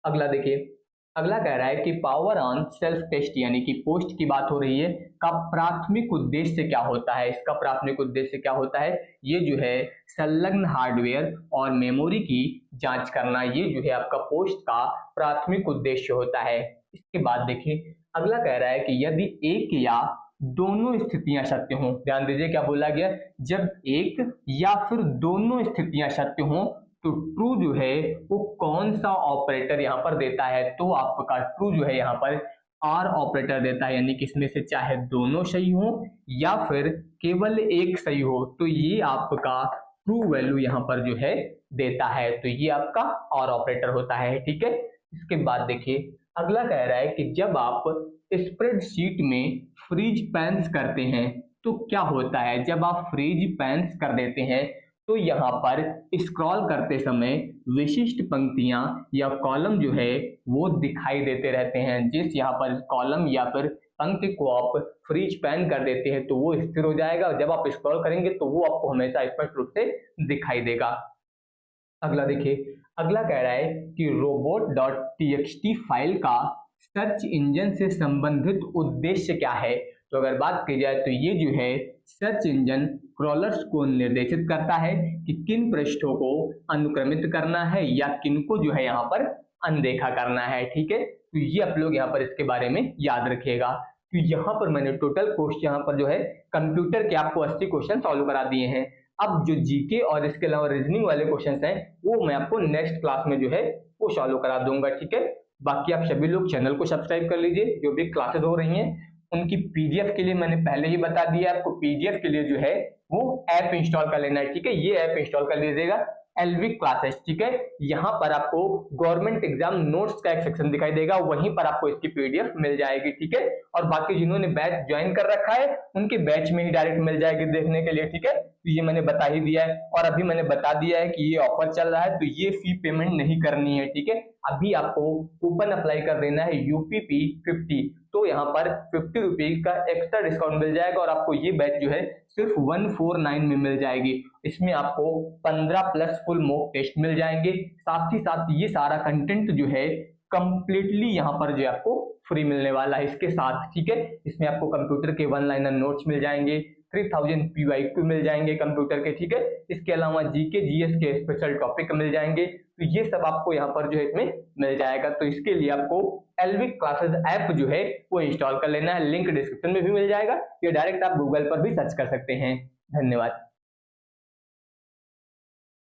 अगला देखिए अगला कह रहा है कि पावर ऑन सेल्फ टेस्ट यानी कि पोस्ट की बात हो रही है का प्राथमिक उद्देश्य क्या होता है। इसका प्राथमिक उद्देश्य क्या होता है? ये जो है संलग्न हार्डवेयर और मेमोरी की जांच करना, ये जो है आपका पोस्ट का प्राथमिक उद्देश्य होता है। इसके बाद देखिए अगला कह रहा है कि यदि एक या दोनों स्थितियां सत्य हों, ध्यान दीजिए क्या बोला गया, जब एक या फिर दोनों स्थितियां सत्य हों तो ट्रू जो है वो कौन सा ऑपरेटर यहाँ पर देता है। तो आपका ट्रू जो है यहाँ पर R ऑपरेटर देता है, यानी कि इसमें से चाहे दोनों सही हो या फिर केवल एक सही हो तो ये आपका ट्रू वैल्यू यहाँ पर जो है देता है। तो ये आपका और ऑपरेटर होता है, ठीक है। इसके बाद देखिए अगला कह रहा है कि जब आप स्प्रेडशीट में फ्रीज पैंस करते हैं तो क्या होता है। जब आप फ्रीज पैंस कर देते हैं तो यहाँ पर स्क्रॉल करते समय विशिष्ट पंक्तियां या कॉलम जो है वो दिखाई देते रहते हैं। जिस यहाँ पर कॉलम या फिर पंक्ति को आप फ्रीज पैन कर देते हैं तो वो स्थिर हो जाएगा, और जब आप स्क्रॉल करेंगे तो वो आपको हमेशा स्पष्ट रूप से दिखाई देगा। अगला देखिए, अगला कह रहा है कि robot.txt फाइल का सर्च इंजन से संबंधित उद्देश्य क्या है। तो अगर बात की जाए तो ये जो है सर्च इंजन क्रॉलर्स को निर्देशित करता है कि किन पृष्ठों को अनुक्रमित करना है या किन को जो है यहाँ पर अनदेखा करना है, ठीक है। तो ये आप लोग यहाँ पर इसके बारे में याद रखिएगा। तो यहाँ पर मैंने टोटल क्वेश्चन यहाँ पर जो है कंप्यूटर के आपको 80 क्वेश्चन सॉल्व करा दिए हैं। अब जो जीके और इसके अलावा रीजनिंग वाले क्वेश्चंस हैं वो मैं आपको नेक्स्ट क्लास में जो है वो सॉल्व करा दूंगा, ठीक है। बाकी आप सभी लोग चैनल को सब्सक्राइब कर लीजिए। जो भी क्लासेस हो रही हैं उनकी पीडीएफ के लिए मैंने पहले ही बता दिया, आपको पीडीएफ के लिए जो है वो ऐप इंस्टॉल कर लेना है, ठीक है। ये ऐप इंस्टॉल कर लीजिएगा एलवी क्लासेस, ठीक है। यहाँ पर आपको गवर्नमेंट एग्जाम नोट्स का एक सेक्शन दिखाई देगा, वहीं पर आपको इसकी पीडीएफ मिल जाएगी, ठीक है। और बाकी जिन्होंने बैच ज्वाइन कर रखा है उनके बैच में ही डायरेक्ट मिल जाएगी देखने के लिए, ठीक है। तो ये मैंने बता ही दिया है, और अभी मैंने बता दिया है कि ये ऑफर चल रहा है तो ये फी पेमेंट नहीं करनी है, ठीक है। अभी आपको कूपन अप्लाई कर देना है UPP 50, तो यहाँ पर 50 रुपीज का एक्स्ट्रा डिस्काउंट मिल जाएगा और आपको ये बैच जो है सिर्फ 149 में मिल जाएगी। इसमें आपको 15 प्लस फुल मॉक टेस्ट मिल जाएंगे, साथ ही साथ ये सारा कंटेंट जो है कंप्लीटली यहाँ पर जो आपको फ्री मिलने वाला है इसके साथ, ठीक है। इसमें आपको कंप्यूटर के 1 लाइनर नोट्स मिल जाएंगे, 3000 PYQ मिल जाएंगे कंप्यूटर के, ठीक है। इसके अलावा जीके जीएस के स्पेशल टॉपिक मिल जाएंगे। तो ये सब आपको यहाँ पर जो है इसमें मिल जाएगा। तो इसके लिए आपको एलवी क्लासेस ऐप जो है वो इंस्टॉल कर लेना है, लिंक डिस्क्रिप्शन में भी मिल जाएगा या डायरेक्ट आप गूगल पर भी सर्च कर सकते हैं। धन्यवाद।